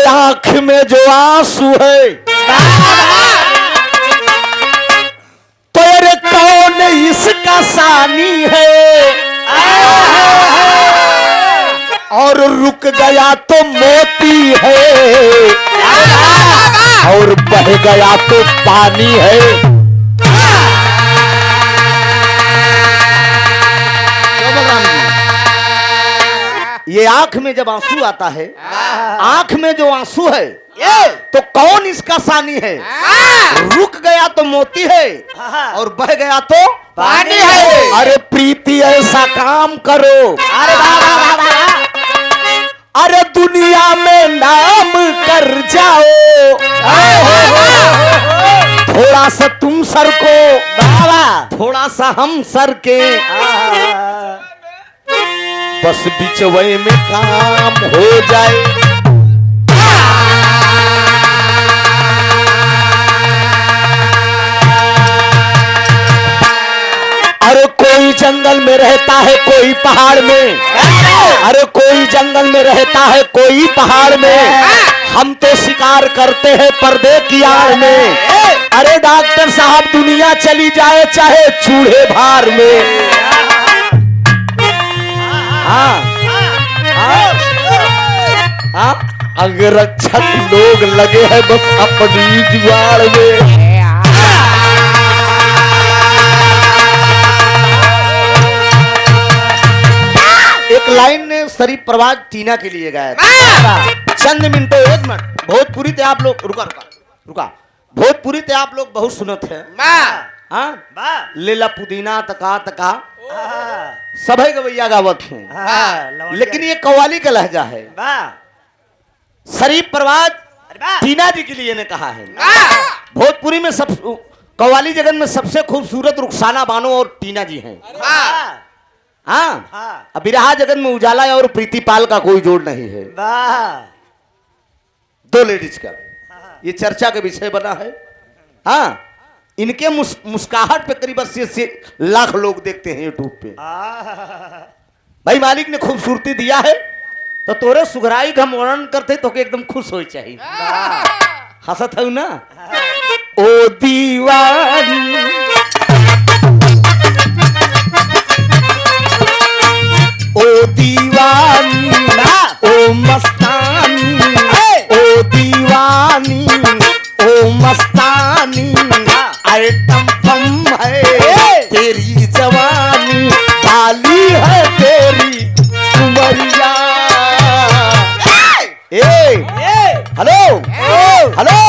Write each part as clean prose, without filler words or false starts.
आंख में जो आंसू है तो अरे कौन इसका सानी है, और रुक गया तो मोती है और बह गया तो पानी है। ये आंख में जब आंसू आता है, आंख में जो आंसू है तो कौन इसका सानी है, रुक गया तो मोती है और बह गया तो पानी है। अरे प्रीति ऐसा काम करो, अरे दुनिया में नाम कर जाओ, थोड़ा सा तुम सर को थोड़ा सा हम सर के, बस बिचवई में काम हो जाए। अरे कोई जंगल में रहता है कोई पहाड़ में, अरे कोई जंगल में रहता है कोई पहाड़ में, हम तो शिकार करते हैं पर्दे की आड़ में। अरे डॉक्टर साहब दुनिया चली जाए चाहे चूल्हे भार में। अंगरक्षक लोग लगे हैं बस अपनी जुगाड़ में। एक लाइन ने शरीफ प्रवाज टीना के लिए गाया था। चंद मिनटों, एक मिनट। भोजपुरी थे आप लोग, रुका भोजपुरी थे आप लोग बहुत सुनत है। लेला पुदीना तका तका सभी गवैया गावत हैं, लेकिन ये कव्वाली का लहजा है। शरीफ प्रवाज टीना जी के लिए ने कहा है। भोजपुरी में सब कव्वाली जगत में सबसे खूबसूरत रुखसाना बानो और टीना जी हैं। अब बिरहा जगत में उजाला और प्रीति पाल का कोई जोड़ नहीं है। दो लेडीज का ये चर्चा का विषय बना है। इनके मुस्कुराहट पे करीब 80 लाख लोग देखते हैं यूट्यूब पे। भाई मालिक ने खूबसूरती दिया है तो तोरे सुघराई का वर्णन करते तो एकदम खुश हो चाहिए। हंसत है ना, ओ दीवानी ओ दीवानी ओ मस्तानी, ओ दीवानी ओ मस्तानी, आइटम बम है तेरी जवानी, बाली है तेरी उमरिया। हेलो हेलो,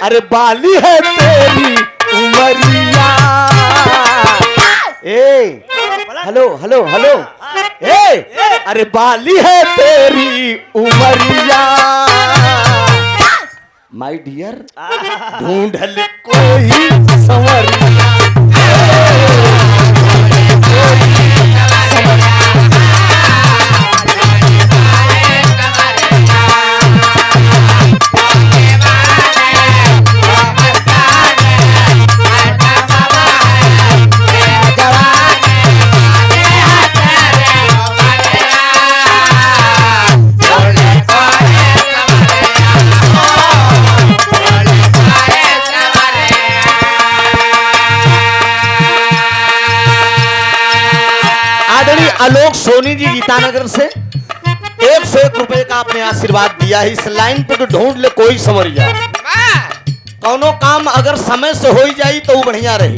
अरे बाली है तेरी उमरिया। हेलो हेलो हेलो, अरे बाली है तेरी उमरिया। माय डियर ढूंढ ले कोई संवरिया। आलोक सोनी जी गीतानगर से 101 रुपए का आपने आशीर्वाद दिया है। इस लाइन पे तो ढूंढ ले कोई समरिया। कोनो काम अगर समय से हो जाई तो बढ़िया रही,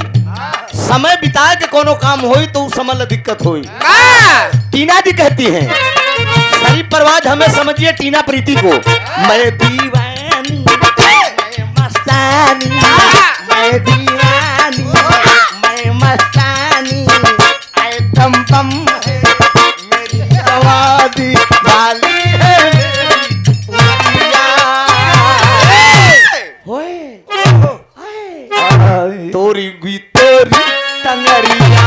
समय बिता के कोनो काम होई तो उस समय दिक्कत होई। टीना जी कहती हैं, शरीफ परवाज हमें समझिए टीना प्रीति को, मैं दीवानी मैं मस्तानी, मैं दीवानी मैं मस्तानी, आइटम बम है मेरी जवानी, बाली है मेरी उमरिया। तोरी गुई तोरी टंगरिया,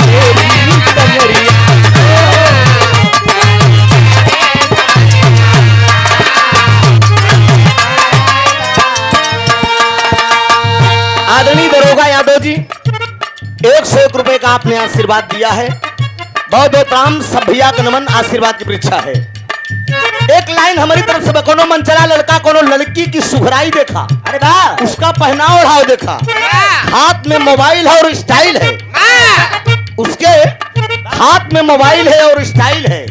तेरी टंगरिया। आदरणीय दरोगा यादव जी 101 रुपए का आपने आशीर्वाद दिया है। बहुत बहुत राम सब भैया का नमन, आशीर्वाद की परीक्षा है। एक लाइन हमारी तरफ से, कोनो मन चला लड़का कोनो लड़की की सुघराई देखा, अरे वाह, उसका पहनाव ओढ़ाव देखा, हाथ में मोबाइल है और स्टाइल है, उसके हाथ में मोबाइल है और स्टाइल है,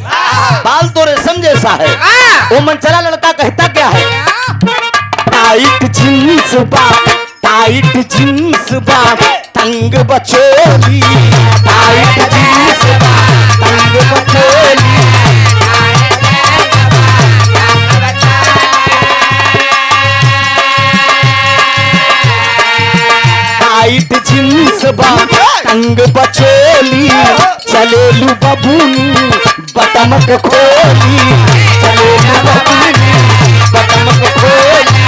बाल तो रेशम जैसा है। वो मनचला लड़का कहता क्या है? टाइट जींस बा, टाइट जींस बा, तंग बचोली, टाइट जींस बा, तंग बचोली। टाइट जींस बा, तंग बचोली, चलेलू बबूनी बटमक खोली, चलेलू बबूनी बटमक खोली।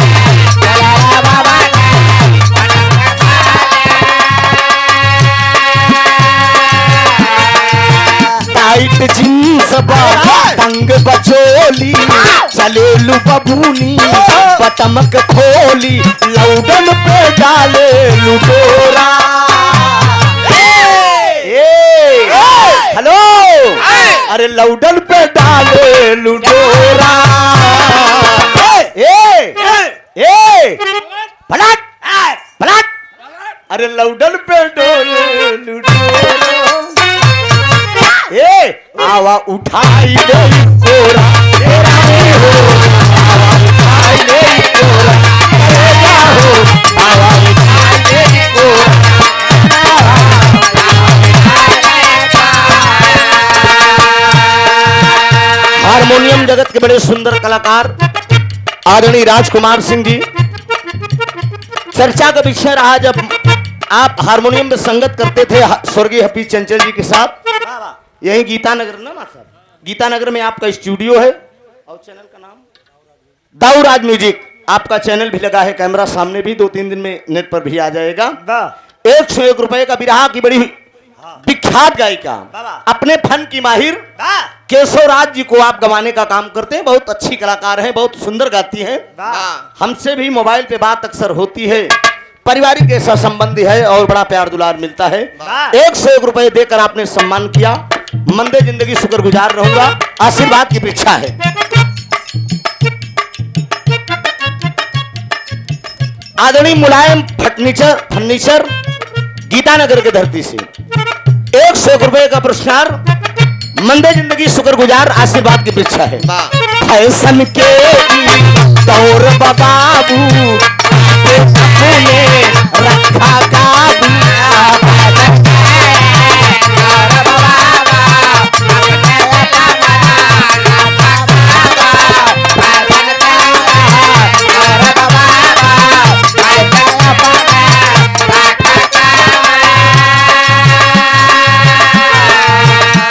टाइट जींस बा, तंग बचोली, चलेलू बबूनी बटमक खोली, लौडन पे डाले लुडोरा। हेलो, अरे लौडन पे डाले लुडोरा। पलट पलट, अरे लौडन पे डोले लुडोरा। आवा उठाई ले कोरा, तेरा नहीं हो, आवा उठाई ले कोरा, तेरा हो, आवा उठाई ले कोरा। हारमोनियम जगत के बड़े सुंदर कलाकार आदरणीय राजकुमार सिंह जी, चर्चा का विषय रहा जब आप हारमोनियम में संगत करते थे स्वर्गीय हफीज चंचल जी के साथ, यही गीतानगर ना साहब, गीतानगर में आपका स्टूडियो है और चैनल का नाम दाऊराज म्यूजिक, आपका चैनल भी लगा है, कैमरा सामने भी, 2-3 दिन में नेट पर भी आ जाएगा। 101 रुपए का बिरहा की बड़ी विख्यात गायिका, अपने फन की माहिर केशवराज जी को आप गवाने का काम करते हैं, बहुत अच्छी कलाकार हैं, बहुत सुंदर गाती हैं। हमसे भी मोबाइल पे बात अक्सर होती है, पारिवारिक ऐसा संबंधी है और बड़ा प्यार दुलार मिलता है। 101 रुपए देकर आपने सम्मान किया, मंदे जिंदगी शुक्रगुजार रहूंगा, आशीर्वाद की परीक्षा है। आदरणीय मुलायम फर्नीचर गीतानगर के धरती से 101 रुपए का पुरस्कार, मंदे जिंदगी शुक्रगुजार, आशीर्वाद की परीक्षा है। फैशन के दौर बाबू अपने रखा काबू,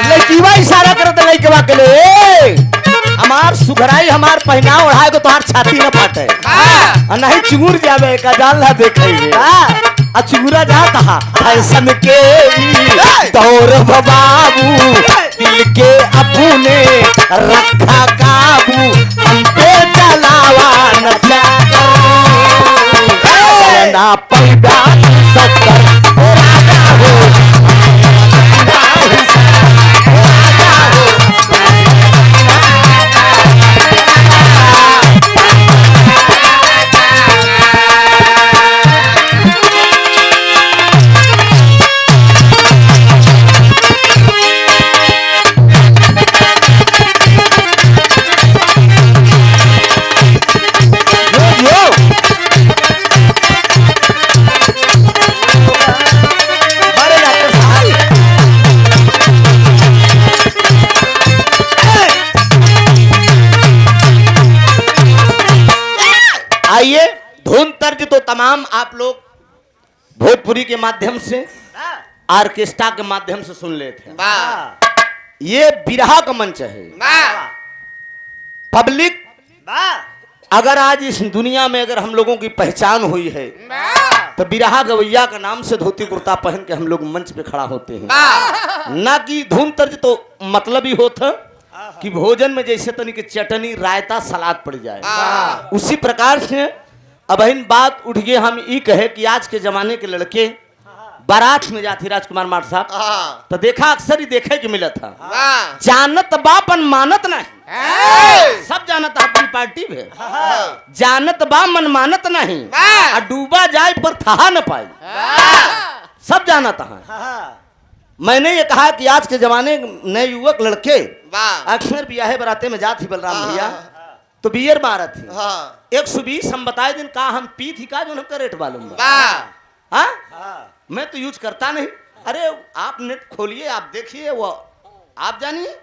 लड़कीवा इशारा करते लड़कवा के लिए, हमार सुघराई हमार पहनाव ओढ़ाए को तोहार छाती न फाटे, नहीं चुगुर जावे का जान ला देखेंगे, चुगुरा जाता है। फैशन के दौर बाबू, दिल के अपने रखा काबू, हम पे चलावा न ना पैदा सकर राजा हो, आइए धुन तर्ज तो तमाम आप लोग भोजपुरी के माध्यम से, ऑर्केस्ट्रा के माध्यम से सुन लेते हैं। ये बिरहा का मंच है। पब्लिक, अगर आज इस दुनिया में अगर हम लोगों की पहचान हुई है तो बिरहा गवैया का नाम से धोती कुर्ता पहन के हम लोग मंच पे खड़ा होते हैं। ना कि धुन तर्ज तो मतलब ही होता कि भोजन में जैसे तनिक चटनी रायता सलाद पड़ जाए, उसी प्रकार से अब इन बात उठ गए हम ये कहे कि आज के जमाने के लड़के बारात में जाती राजकुमार मार साहब, हाँ तो देखा अक्सर ही देखे कि मिला था। वाह जानत बापन मानत नहीं, सब जानत अपनी पार्टी में, जानत बा मन मानत नहीं, वाह। और डूबा जाए पर था न पाई, सब जानत है। मैंने ये कहा कि आज के जमाने नए युवक लड़के वाह अक्सर ब्याहे बराते में जाती बलराम भैया, तो बियर मारा थी हाँ 120 हम बताए दिन का हम पी थी का जो हमका रेट मालूम बा। वाह हाँ? मैं तो यूज करता नहीं। अरे आप नेट खोलिए, आप देखिए, वो आप जानिए।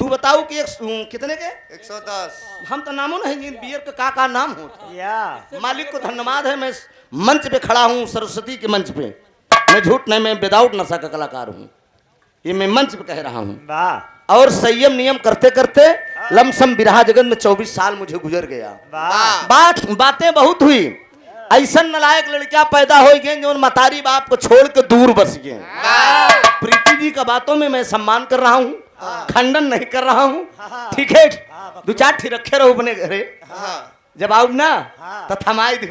तू बताओ कि कितने के 110 हम तो नामो नहीं जिन बियर का का नाम हो। मालिक को धन्यवाद है, मैं मंच पे खड़ा हूँ, सरस्वती के मंच पे। मैं झूठ नहीं, मैं विदाउट नशा का कलाकार हूँ, ये मैं मंच पे कह रहा हूँ। और संयम नियम करते करते लमसम बिरहा जगत में 24 साल मुझे गुजर गया। बातें बहुत हुई, ऐसा नलायक लड़कियां पैदा हो गए जो मतारी बाप को छोड़ के दूर बस गए। प्रीति जी का बातों में मैं सम्मान कर रहा हूँ, खंडन नहीं कर रहा हूँ, ठीक है। दो चार ठी रखे रहो अपने घरे, जब आओ ना तो थमाई दे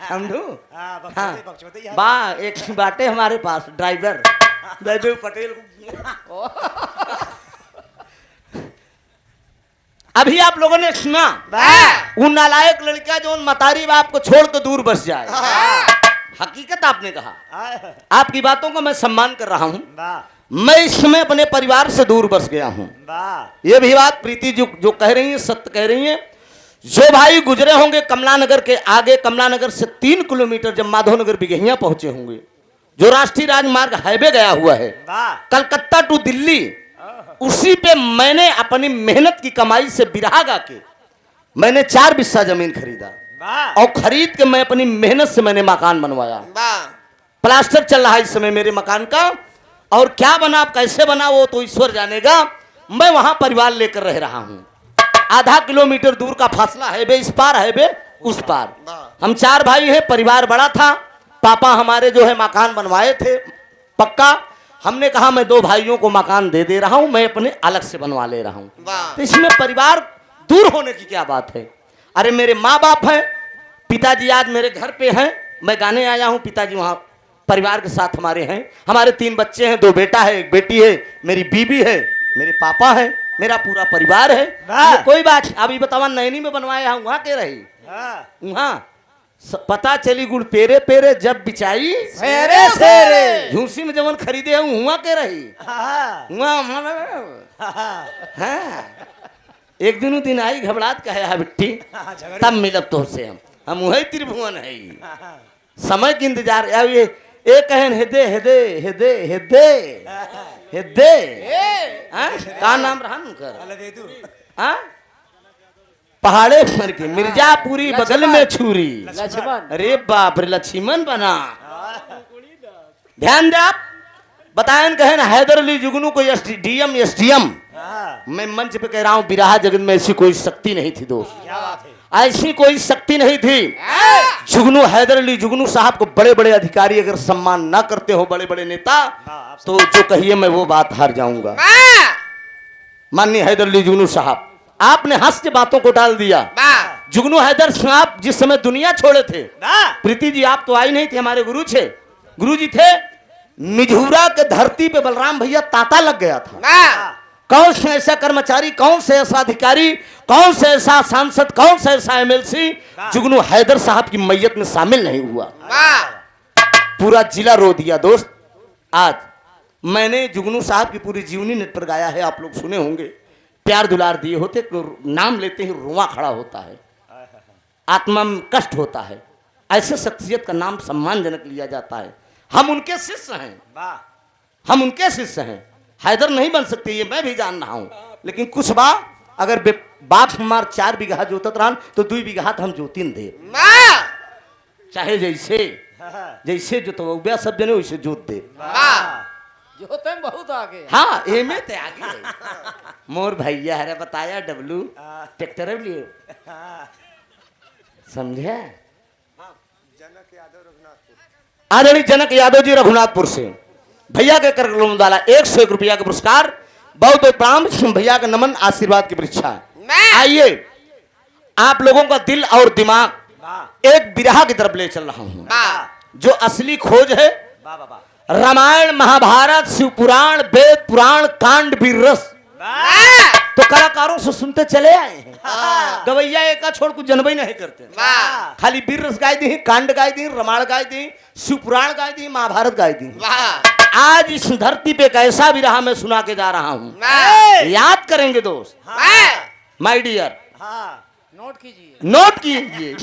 समझू। हाँ बा एक बाटे हमारे पास ड्राइवर दैदेव पटेल। अभी आप लोगों ने सुना उन नालायक लड़कियां जो उन मतारी बाप को छोड़ के दूर बस जाए। हकीकत आपने कहा, आपकी बातों को मैं सम्मान कर रहा हूं। मैं इस समय अपने परिवार से दूर बस गया हूं। ये भी बात प्रीति जो कह रही है सत्य कह रही है। जो भाई गुजरे होंगे कमलानगर के आगे, कमलानगर से 3 किलोमीटर जब माधवनगर बिगहिया पहुंचे होंगे, जो राष्ट्रीय राजमार्ग हाईवे गया हुआ है कलकत्ता टू दिल्ली, उसी पे मैंने अपनी मेहनत की कमाई से बिरहा गा के मैंने 4 बिस्सा जमीन खरीदा, और खरीद के मैं अपनी मेहनत से मैंने मकान बनवाया। प्लास्टर चल रहा है इस समय मेरे मकान का, और क्या बना कैसे बना वो तो ईश्वर जानेगा। मैं वहां परिवार लेकर रह रहा हूं। आधा किलोमीटर दूर का फासला है, इस पार है उस पार। हम 4 भाई हैं, परिवार बड़ा था। पापा हमारे जो है मकान बनवाए थे पक्का। हमने कहा मैं 2 भाइयों को मकान दे रहा हूं, मैं अपने अलग से बनवा ले रहा हूं। तो इसमें परिवार दूर होने की क्या बात है। अरे मेरे माँ बाप हैं, पिताजी आज मेरे घर पे हैं, मैं गाने आया हूं। पिताजी वहां परिवार के साथ हमारे हैं। हमारे 3 बच्चे हैं, 2 बेटा है 1 बेटी है, मेरी बीबी है, मेरे पापा है, मेरा पूरा परिवार है। कोई बात अभी बतावा नैनी में बनवाया हूं, वहां के रही वहां पता चली गुड़ पेरे पेरे जब बिछाई सेरे सेरे, झूसी में जवन खरीदे हूं हुआ के रही एक दिन आई घबराहट कहे हा बिट्टी, तब मिलब तो से हम वही त्रिभुवन है। समय के इंतजार ये कहन हेदे हेदे हेदे हेदे हेदे का नाम रहा उनका पहाड़े पर के मिर्जापुरी बगल में छुरी। अरे बाप रे लक्ष्मण बना। ध्यान दे आप बताएं कहन हैदर अली जुगनू को एसडीएम मैं मंच पे कह रहा हूं बिरहा जगत में ऐसी कोई शक्ति नहीं थी दोस्त, ऐसी कोई शक्ति नहीं थी। जुगनू हैदर अली जुगनू साहब को बड़े बड़े अधिकारी अगर सम्मान ना करते हो, बड़े बड़े नेता, तो जो कहिए मैं वो बात हार जाऊंगा। माननीय हैदर अली जुगनू साहब, आपने हंस के बातों को डाल दिया। जुगनू हैदर साहब जिस समय दुनिया छोड़े थे, प्रीति जी आप तो आई नहीं थे, हमारे गुरु जी थे। मिझूरा के धरती पे बलराम भैया तांता लग गया था। कौन से ऐसा कर्मचारी, कौन से ऐसा अधिकारी, कौन से ऐसा सांसद, कौन से ऐसा एमएलसी जुगनू हैदर साहब की मैयत में शामिल नहीं हुआ। पूरा जिला रो दिया दोस्त। आज मैंने जुगनू साहब की पूरी जीवनी नेट पर गाया है, आप लोग सुने होंगे। प्यार दुलार दिए होते तो नाम लेते ही रुआ खड़ा होता है, आत्मा में कष्ट होता है। ऐसे शख्सियत का नाम सम्मानजनक लिया जाता है। हम उनके शिष्य हैं, हम उनके शिष्य हैं। हैदर नहीं बन सकते ये मैं भी जान रहा हूं, लेकिन कुछ बा अगर बाप हमार 4 बीघा जोतत रहन तो 2 बीघा हम जोतिन दे, चाहे जैसे जैसे जोतवा सब जने वैसे जोत दे। जोते में बहुत आगे। हाँ एमे ते आगे मोर भैया हरे बताया डब्लू ट्रैक्टर लिए समझे। आदरणीय जनक यादव जी रघुनाथपुर से भैया के कर डाला 101 रुपया का पुरस्कार। बहुत बहुत प्रणाम भैया का नमन, आशीर्वाद की परीक्षा। आइए आप लोगों का दिल और दिमाग एक बिरहा की तरफ ले चल रहा हूं। जो असली खोज है वाह वाह वाह रामायण महाभारत शिव पुराण वेद पुराण कांड वीर रस तो कलाकारों से सुनते चले आए हैं। गवैया एक का छोड़ कुछ जनबई नहीं करते, खाली वीर रस गाय दी, कांड गाय दी, रामायण गाय दी, शिव पुराण गाय दी, महाभारत गाय दी। आज इस धरती पे कैसा भी रहा मैं सुना के जा रहा हूँ, याद करेंगे दोस्त, माय डियर, नोट कीजिए। नोट कीजिए।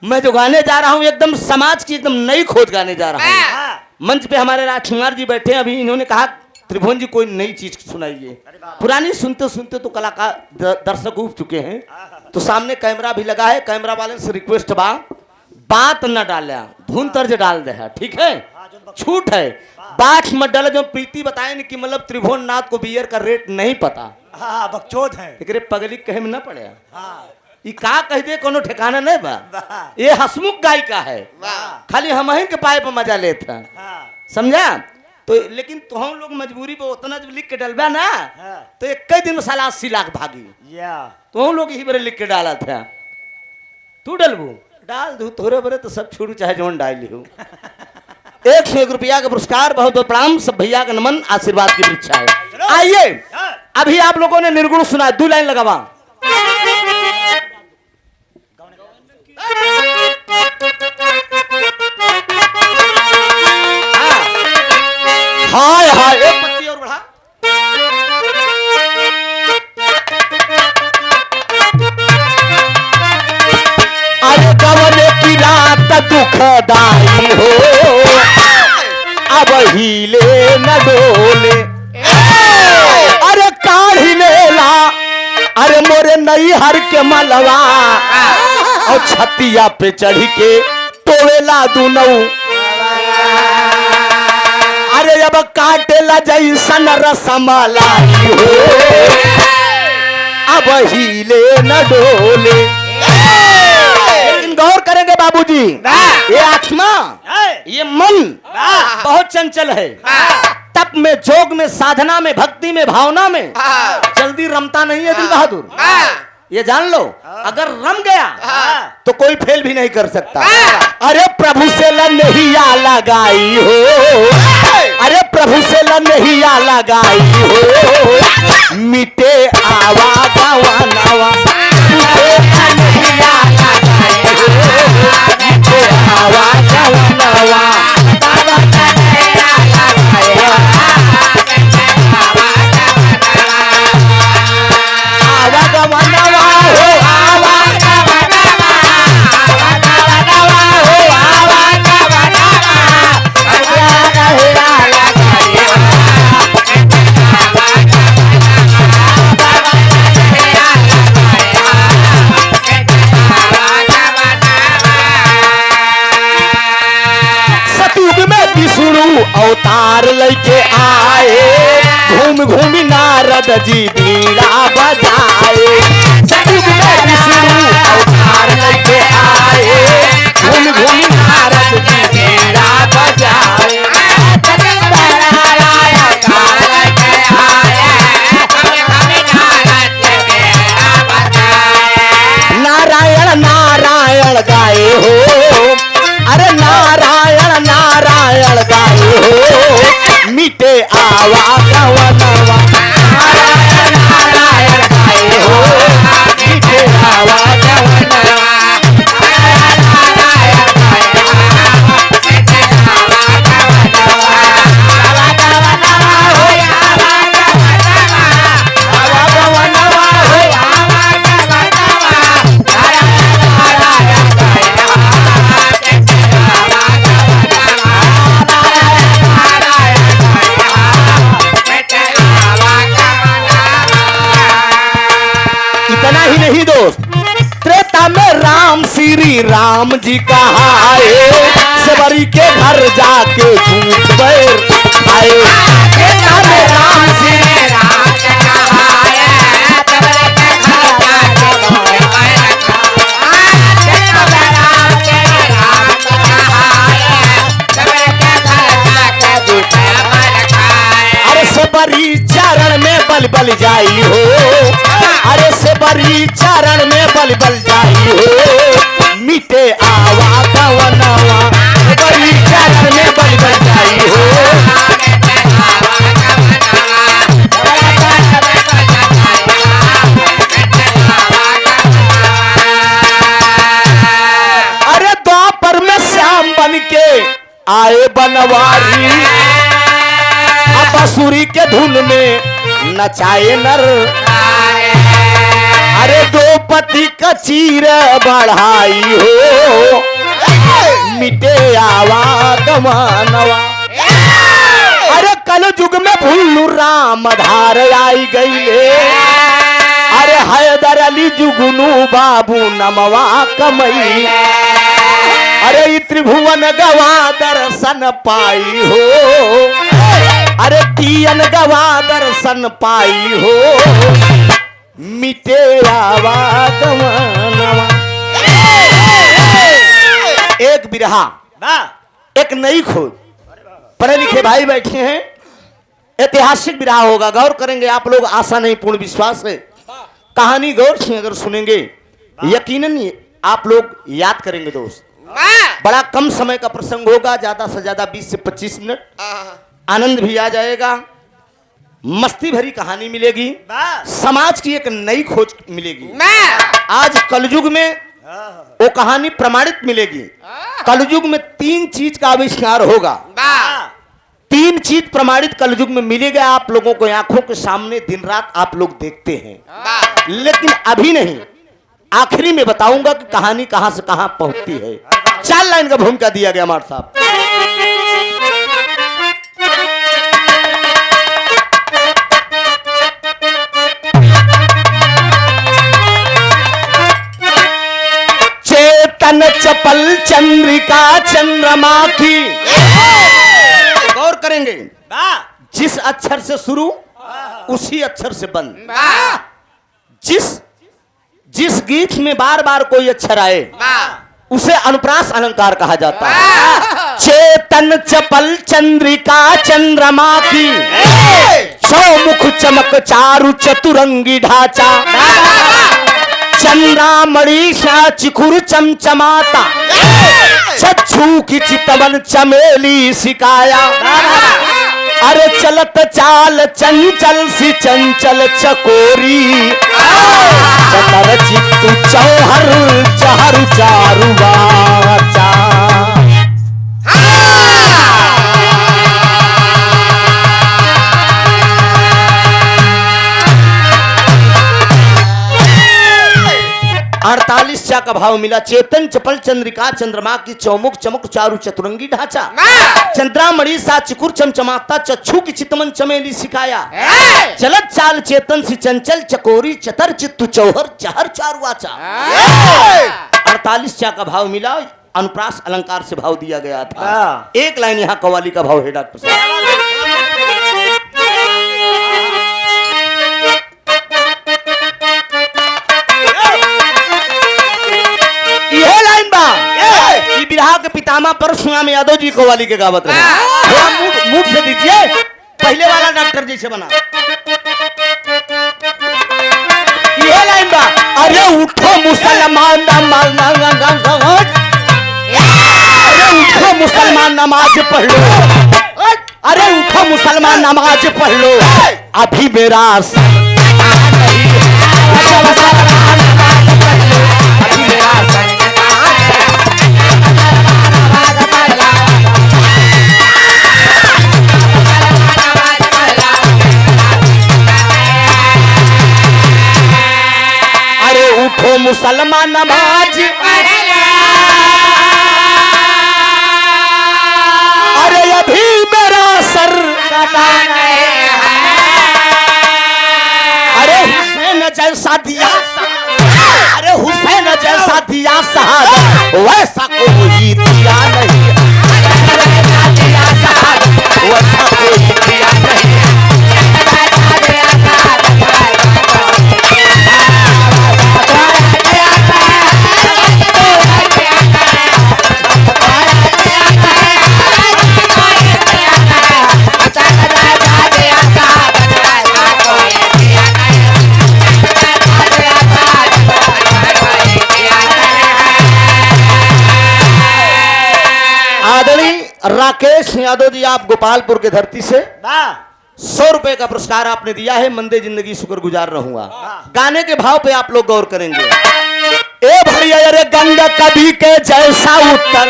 मैं जो गाने जा रहा हूँ एकदम समाज की एकदम नई खोज गाने जा रहा हूँ। मंच पे हमारे राजकुमार जी बैठे हैं, अभी इन्होंने कहा त्रिभुवन जी कोई नई चीज सुनाइए। पुरानी सुनते सुनते तो कलाकार दर्शक उब चुके हैं, तो सामने कैमरा भी लगा है, कैमरा वाले से रिक्वेस्ट बा बात न डाला, धुन तर्ज डाल दे है, ठीक है, छूट है, बात मत डाला। जो प्रीति बताए कि मतलब त्रिभुवन नाथ को बियर का रेट नहीं पता, बकचोद है एकरे पगली कहे में न पड़े, ई का कह दे कोनो ठिकाना नहीं बा। ये हसमुख गायिका है, खाली हम ही के पाए पर मजा लेते हैं, समझा। तो लेकिन तो हम लोग मजबूरी पे उतना जब लिख के डलबा ना तो एक कई दिन में साला 80 लाख भागी, तो हम लोग यही बड़े लिख के डाला था। तू डलबू डाल दू, थोड़े बड़े तो सब छोड़ू चाहे जोन डाल लियो। 101 रुपया का पुरस्कार, बहुत बहुत प्रणाम, सब भैया का नमन, आशीर्वाद की परीक्षा है। आइए अभी आप लोगों ने निर्गुण सुना, 2 लाइन लगावा। हाय हाय, एक पत्ती और बढ़ा। अरे गवने की रात दुखदाई हो, अब हिले न डोले, अरे काढ़ी लेला, अरे मोरे नई हर के मलवा, और छतिया पे चढ़ के टोवेला दुनऊ, अरे अब काटेला जैसन रसमलाई हो, अब हिले न डोले। लेकिन गौर करेंगे बाबूजी, ये आत्मा, ये मन बहुत चंचल है, तप में, जोग में, साधना में, भक्ति में, भावना में जल्दी रमता नहीं है दिल बहादुर, ये जान लो। अगर रम गया तो कोई फेल भी नहीं कर सकता। अरे प्रभु से लनहिया लगाई हो, अरे प्रभु से लनहिया लगाई हो, मिटे आवा गवानवा, मिटे लनहिया लगाई हो, मिटे आवा गवानवा, आवा गवानवा हो, आवा गवानवा, आवा गवानवा हो, आवा गवानवा, लनहिया लगाई हो, सतयुग में विष्णु अवतार लेके आए, घूम घूम नारद जी बीड़ा बजाए। सतयुग में विष्णु अवतार लेके आए, घूम घूम नारद जी बीड़ा बजाए। नारायण नारायण गाए हो, अरे नारायण नारायण गाए हो, मिटे आवा गवनवा, नारायण नारायण गाए हो, मिटे आवा गवनवा, नारायण नारायण गाए हो, मिटे आवा गवनवा, आवा गवनवा हो, आवा गवनवा, आवा गवनवा हो, आवा गवनवा, नारायण नारायण गाए हो, मिटे आवा गवनवा, नारायण नारायण गाए हो, मिटे आवा गवनवा। इतना ही नहीं दोस्त, त्रेता में राम श्री राम जी कहाए, सबरी के घर जाके भूत बैर आए। त्रेता में राम श्री राम जी कहाए, सबरी के घर जाके भूत बैर आए। त्रेता में राम श्री राम जी कहाए, सबरी के घर जाके भूत बैर आए। अरे सबरी चरण में बल बल जाई हो, अरे सबरी चरण में बल बल जाई हो, मिटे आवा गवनवा, सबरी सवारी, अब बांसुरी के धुन में नचाए नर, अरे दो पति का चीर बढ़ाई हो, मिटे आवागमनवा। अरे कल युग में भुल्लू राम धार आई गई, अरे हैदर अली जुगनू बाबू नमवा कमई, अरे त्रिभुवन गवा दर्शन पाई हो, अरे तीन गवा दर्शन पाई हो, मिटे आवागमनवा। एक बिरहा, एक नई खोज, पढ़े लिखे भाई बैठे हैं, ऐतिहासिक बिरहा होगा, गौर करेंगे आप लोग, आशा नहीं पूर्ण विश्वास है। कहानी गौर से अगर सुनेंगे यकीनन आप लोग याद करेंगे दोस्त। बड़ा कम समय का प्रसंग होगा, ज्यादा से ज्यादा 20 से 25 मिनट, आनंद भी आ जाएगा, मस्ती भरी कहानी मिलेगी, समाज की एक नई खोज मिलेगी। आज कलयुग में वो कहानी प्रमाणित मिलेगी। कलयुग में 3 चीज का आविष्कार होगा, 3 चीज प्रमाणित कलयुग में मिलेगा आप लोगों को, आंखों के सामने दिन रात आप लोग देखते हैं, लेकिन अभी नहीं, आखिरी में बताऊंगा कि कहानी कहां से कहां पहुंचती है। 4 लाइन का भूमिका दिया गया हमारे साहब। चेतन चपल चंद्रिका चंद्रमा की, गौर करेंगे, जिस अक्षर से शुरू उसी अक्षर से बंद, जिस गीत में बार बार कोई अक्षर आए उसे अनुप्रास अलंकार कहा जाता है। चेतन चपल चंद्रिका चंद्रमा की, चौमुख चमक चारु चतुरंगी ढांचा, चंद्रामणि चिखुर चमचमाता, चक्षु की चितवन चमेली सिकाया, अरे चलत चाल चंचल सी चंचल चकोरी, चतर चित्तु चौहर चहर चारु वाचा। चा का भाव मिला। चेतन चपल चंद्रिका चंद्रमा की चौमुख चमक चारु चतुरंगी ढांचा, चंद्रामणि सा चिकुर चमचमाता, चक्षु की चितमन चमेली सिखाया, चलत चाल चेतन सी चंचल चकोरी, चतर चित्तु चौहर चहर चारुआचा। 48 चा का भाव मिला, अनुप्रास अलंकार से भाव दिया गया था। एक लाइन यहाँ कव्वाली का भाव है डॉक्टर साहब। यह लाइन बा बिरहा के पितामह परशुराम यादव जी कव्वाली के गावत रहे। थोड़ा मूड से दीजिए, पहले वाला डॉक्टर जैसे बना। यह लाइन बा, अरे उठो मुसलमान उठो मुसलमान नमाज पढ़ लो, अरे उठो मुसलमान नमाज पढ़ लो, अभी मेरा अरे उठो मुसलमान नमाज, अरे अभी मेरा सर कटाना है, अरे हुसैन जैसा दिया, अरे हुसैन जैसा दिया शहादत वैसा कोई दिया नहीं, वैसा कोई दिया नहीं। राकेश यादव जी, आप गोपालपुर के धरती से 100 रुपए का पुरस्कार आपने दिया है। मंदे जिंदगी शुक्र गुजार रहूंगा। गाने के भाव पे आप लोग गौर करेंगे। ए भैया अरे गंग कवि के जैसा उत्तर,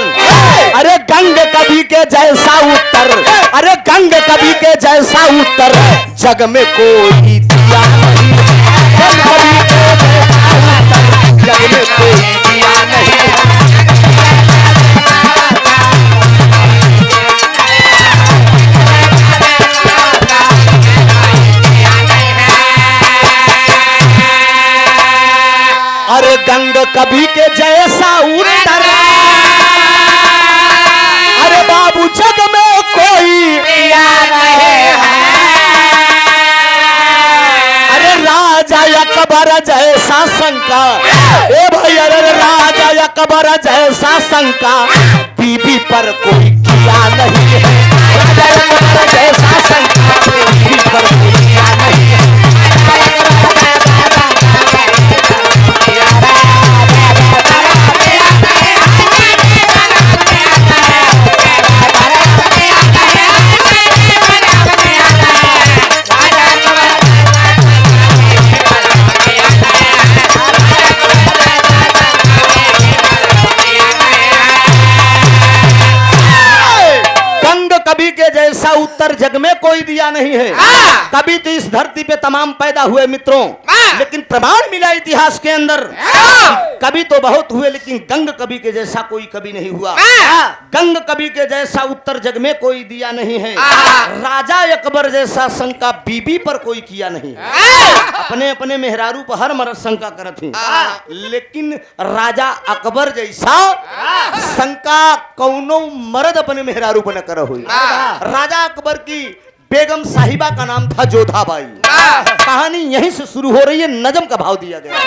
अरे गंग कवि के जैसा उत्तर, अरे गंग कवि के जैसा उत्तर जग में कोई दिया नहीं। गंग कवि के जैसा उत्तर जग में कोई दिया नहीं। अरे गंग कवि के जैसा उत्तर, अरे बाबू जग में कोई दिया नहीं है। अरे राजा अकबर जैसा शंका, ए भाई अरे राजा अकबर जैसा शंका बीबी पर कोई किया नहीं है। राजा अकबर जैसा शंका बीबी पर कोई किया नहीं है। कवि के जैसा उत्तर जग में कोई दिया नहीं है। कवि तो इस धरती पे तमाम पैदा हुए मित्रों, लेकिन प्रमाण मिला इतिहास के अंदर कवि तो बहुत हुए, लेकिन गंग कवि के जैसा कोई कवि नहीं हुआ। गंग कवि के जैसा उत्तर जग में कोई दिया नहीं है। राजा अकबर जैसा शंका बीबी पर कोई किया नहीं। अपने अपने मेहरारू पर हर मर्द शंका करत ही, लेकिन राजा अकबर जैसा शंका कौनो मर्द अपने मेहरारू पर न कर हुई। राजा अकबर की बेगम साहिबा का नाम था जोधाबाई। कहानी यहीं से शुरू हो रही है, नजम का भाव दिया गया है।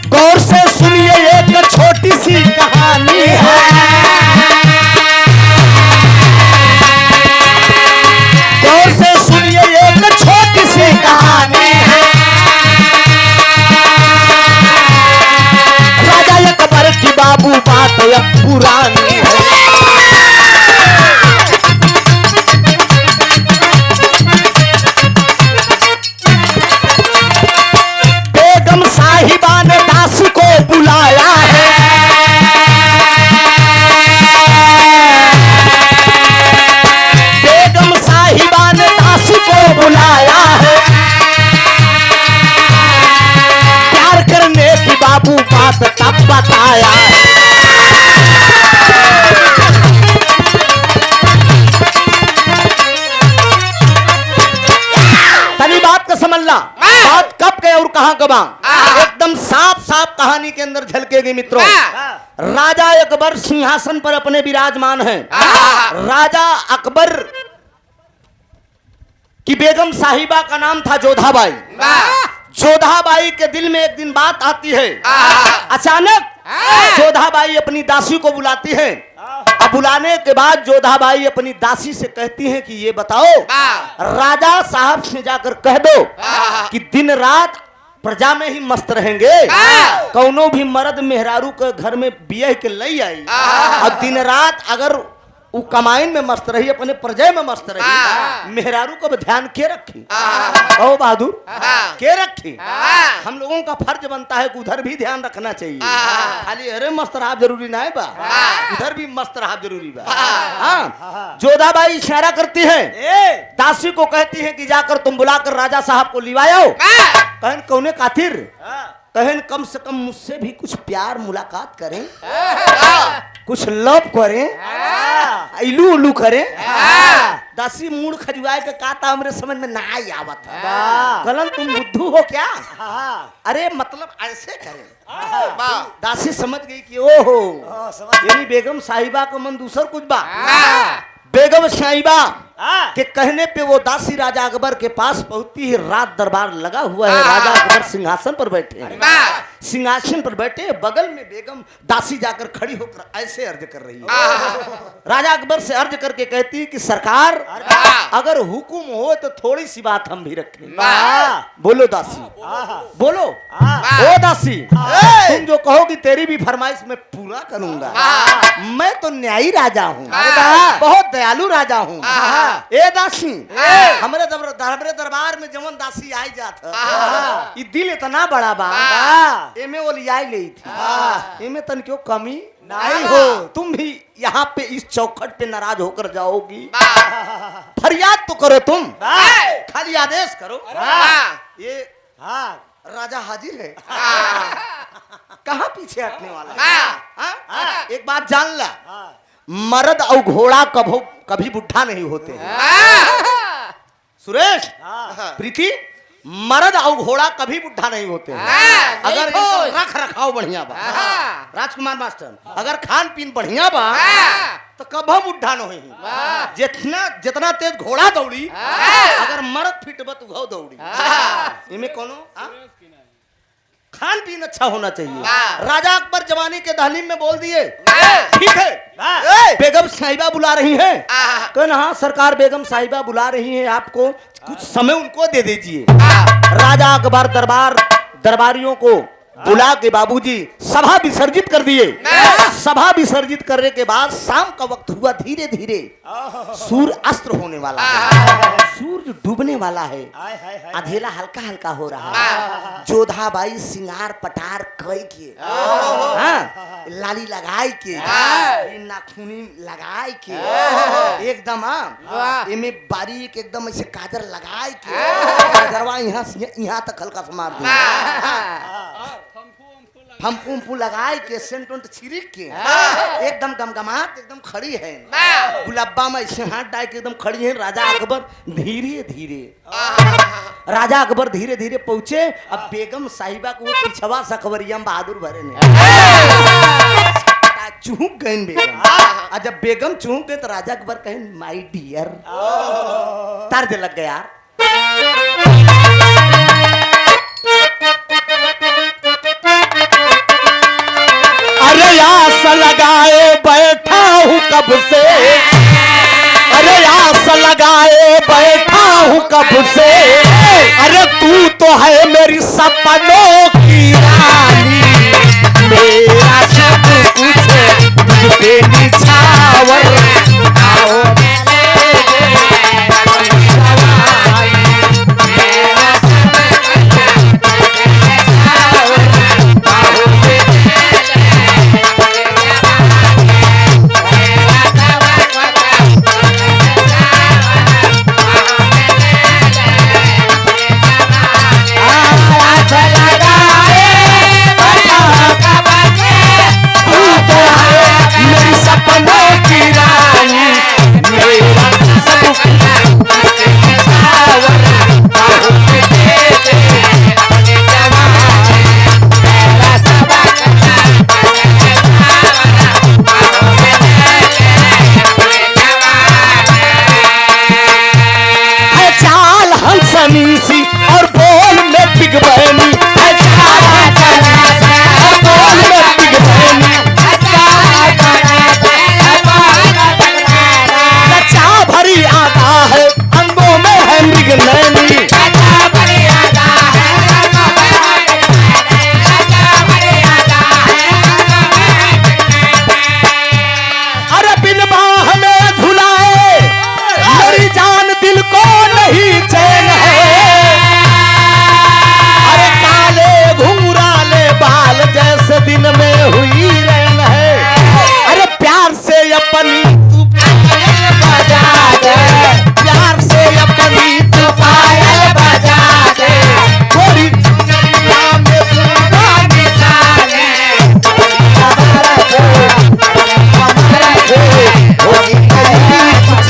गौर से सुनिए एक छोटी सी कहानी है। गौर से सुनिए एक छोटी सी कहानी है। राजा अकबर की बाबू बात अब पुरानी है। बेगम साहिबा ने दासी को बुलाया है। बेगम साहिबा ने दासी को बुलाया है। प्यार करने की बाबू बात तब बताया है। तनी बात का समझना, बात कब गए और कहां कब एकदम साफ साफ कहानी के अंदर झलकेगी मित्रों। राजा अकबर सिंहासन पर अपने विराजमान हैं। राजा अकबर की बेगम साहिबा का नाम था जोधाबाई। जोधाबाई के दिल में एक दिन बात आती है। अचानक जोधाबाई अपनी दासी को बुलाती है। अब बुलाने के बाद जोधाबाई अपनी दासी से कहती है कि ये बताओ, राजा साहब से जाकर कह दो कि दिन रात प्रजा में ही मस्त रहेंगे। कौनो भी मर्द मेहरारू के घर में बिया के लई आई, अब दिन रात अगर वो कमाइन में मस्त रही, अपने प्रजा में मस्त रही, मेहरारू को ध्यान के रखी। ओ बहादुर, के रखी। हम लोगों का फर्ज बनता है कि उधर भी ध्यान रखना चाहिए। खाली अरे मस्त रहा जरूरी ना है बा, उधर भी मस्त रहा जरूरी बा। हाँ, जोधाबाई इशारा करती है, दासी को कहती है कि जाकर तुम बुलाकर राजा साहब को लिवाओ। कहन कौने खातिर? कहन कम से कम मुझसे भी कुछ प्यार मुलाकात करें, कुछ लव करें, इलू उलू करें। दासी मूड खजुआए के का था हमरे समझ में ना आई आवत है। कलन तुम बुद्धू हो क्या? अरे मतलब ऐसे करें। दासी समझ गई कि ओहो, यानी बेगम साहिबा का मन दूसर कुछ बा। बेगम साहिबा के कहने पे वो दासी राजा अकबर के पास पहुंचती है। रात दरबार लगा हुआ है। राजा अकबर सिंहासन पर बैठे हैं। सिंहासन पर बैठे, बगल में बेगम दासी जाकर खड़ी होकर ऐसे अर्ज कर रही है। राजा अकबर से अर्ज करके कहती है कि सरकार, अगर हुक्म हो तो थोड़ी सी बात हम भी रखें। बोलो दासी, बोलो। ओ दासी, तुम जो कहोगी तेरी भी फरमाइश मैं पूरा करूंगा। मैं तो न्यायी राजा हूँ, हाँ। बहुत दयालु राजा हूँ। हाँ। ए दासी, हाँ। हमरे दरबार में जवन दासी आई जात है, हाँ। ई दिल इतना बड़ा बा, हाँ। एमे वो लियाई ले थी, हाँ। एमे तन क्यों कमी नहीं हो। तुम भी यहाँ पे इस चौखट पे नाराज होकर जाओगी, फरियाद तो करो तुम, खाली आदेश करो। ये हाँ राजा हाजिर है, हाँ। कहाँ पीछे हटने वाला है? हाँ। हाँ? एक बात जान ला, हाँ मर्द और घोड़ा कभी बुढ़ा नहीं होते हैं। सुरेश, हाँ प्रीति, मर्द और घोड़ा कभी बुढ़ा नहीं होते हैं। हाँ, अगर देखो। इनका रख रखाव बढ़िया बा, हाँ। राजकुमार मास्टर, अगर खान पीन बढ़िया बा, हाँ। तो कभी बुढ़ा नहीं होई। हाँ। जितना तेज घोड़ा दौड़ी, हाँ। अगर मर्द फिट बा तो दौड़ी। हाँ। इनमें कोनो खान पीन अच्छा होना चाहिए। हाँ। राजा अकबर जवानी के दहलीम में बोल दिए, हाँ। ठीक है, हाँ। बेगम साहिबा बुला रही हैं। हाँ। कहना हाँ सरकार, बेगम साहिबा बुला रही हैं आपको, कुछ समय उनको दे दीजिए। हाँ। राजा अकबर दरबारियों को बुला के बाबूजी सभा विसर्जित कर दिए। सभा विसर्जित करने के बाद शाम का वक्त हुआ, धीरे धीरे सूर्य अस्त्र होने वाला है, सूर्य डूबने वाला है, हाय हाय हाय अधेला हल्का हल्का हो रहा है। जोधाबाई सिंगार पटार कई के, हाँ, लाली लगाई के, नाखूनी लगाई के, एकदम इमे बारीक एकदम ऐसे काजर लगाई के, काजरवा यहाँ तक हल्का से मार दिया, फम्पू उम्पू लगाए के, सेंट उंट छिड़क के, एकदम गमगमात एकदम खड़ी है, गुलाबा में ऐसे हाथ डाल के एकदम खड़ी है। राजा अकबर धीरे धीरे पहुंचे। अब बेगम साहिबा को पिछवा सकवरिया बहादुर भरे ने चूक गए बेगम। और जब बेगम चूक गए तो राजा अकबर कहे माय डियर, तर्ज लग गया। अरे आस लगाए बैठा हूँ कब से, अरे आस लगाए बैठा हूँ कब से, अरे तू तो है मेरी सपनों की रानी, मेरा सब कुछ तुझे निछावर, आओ सी और बोल में बिग बहनी, बोल में बिग बहनी, लचा भरी आदा है अंगों में है मृग नैनी, अरे बिन बाह में झुलाए मेरी जान दिल को नहीं चैन है, अरे काले घुंघराले बाल जैसे दिन में हुई रैन है, अरे प्यार से अपनी तू पायल बजा दे, प्यार से अपनी तू पायल बजा दे, थोड़ी दुनिया में पूरा निकाले, होगी कहीं कुछ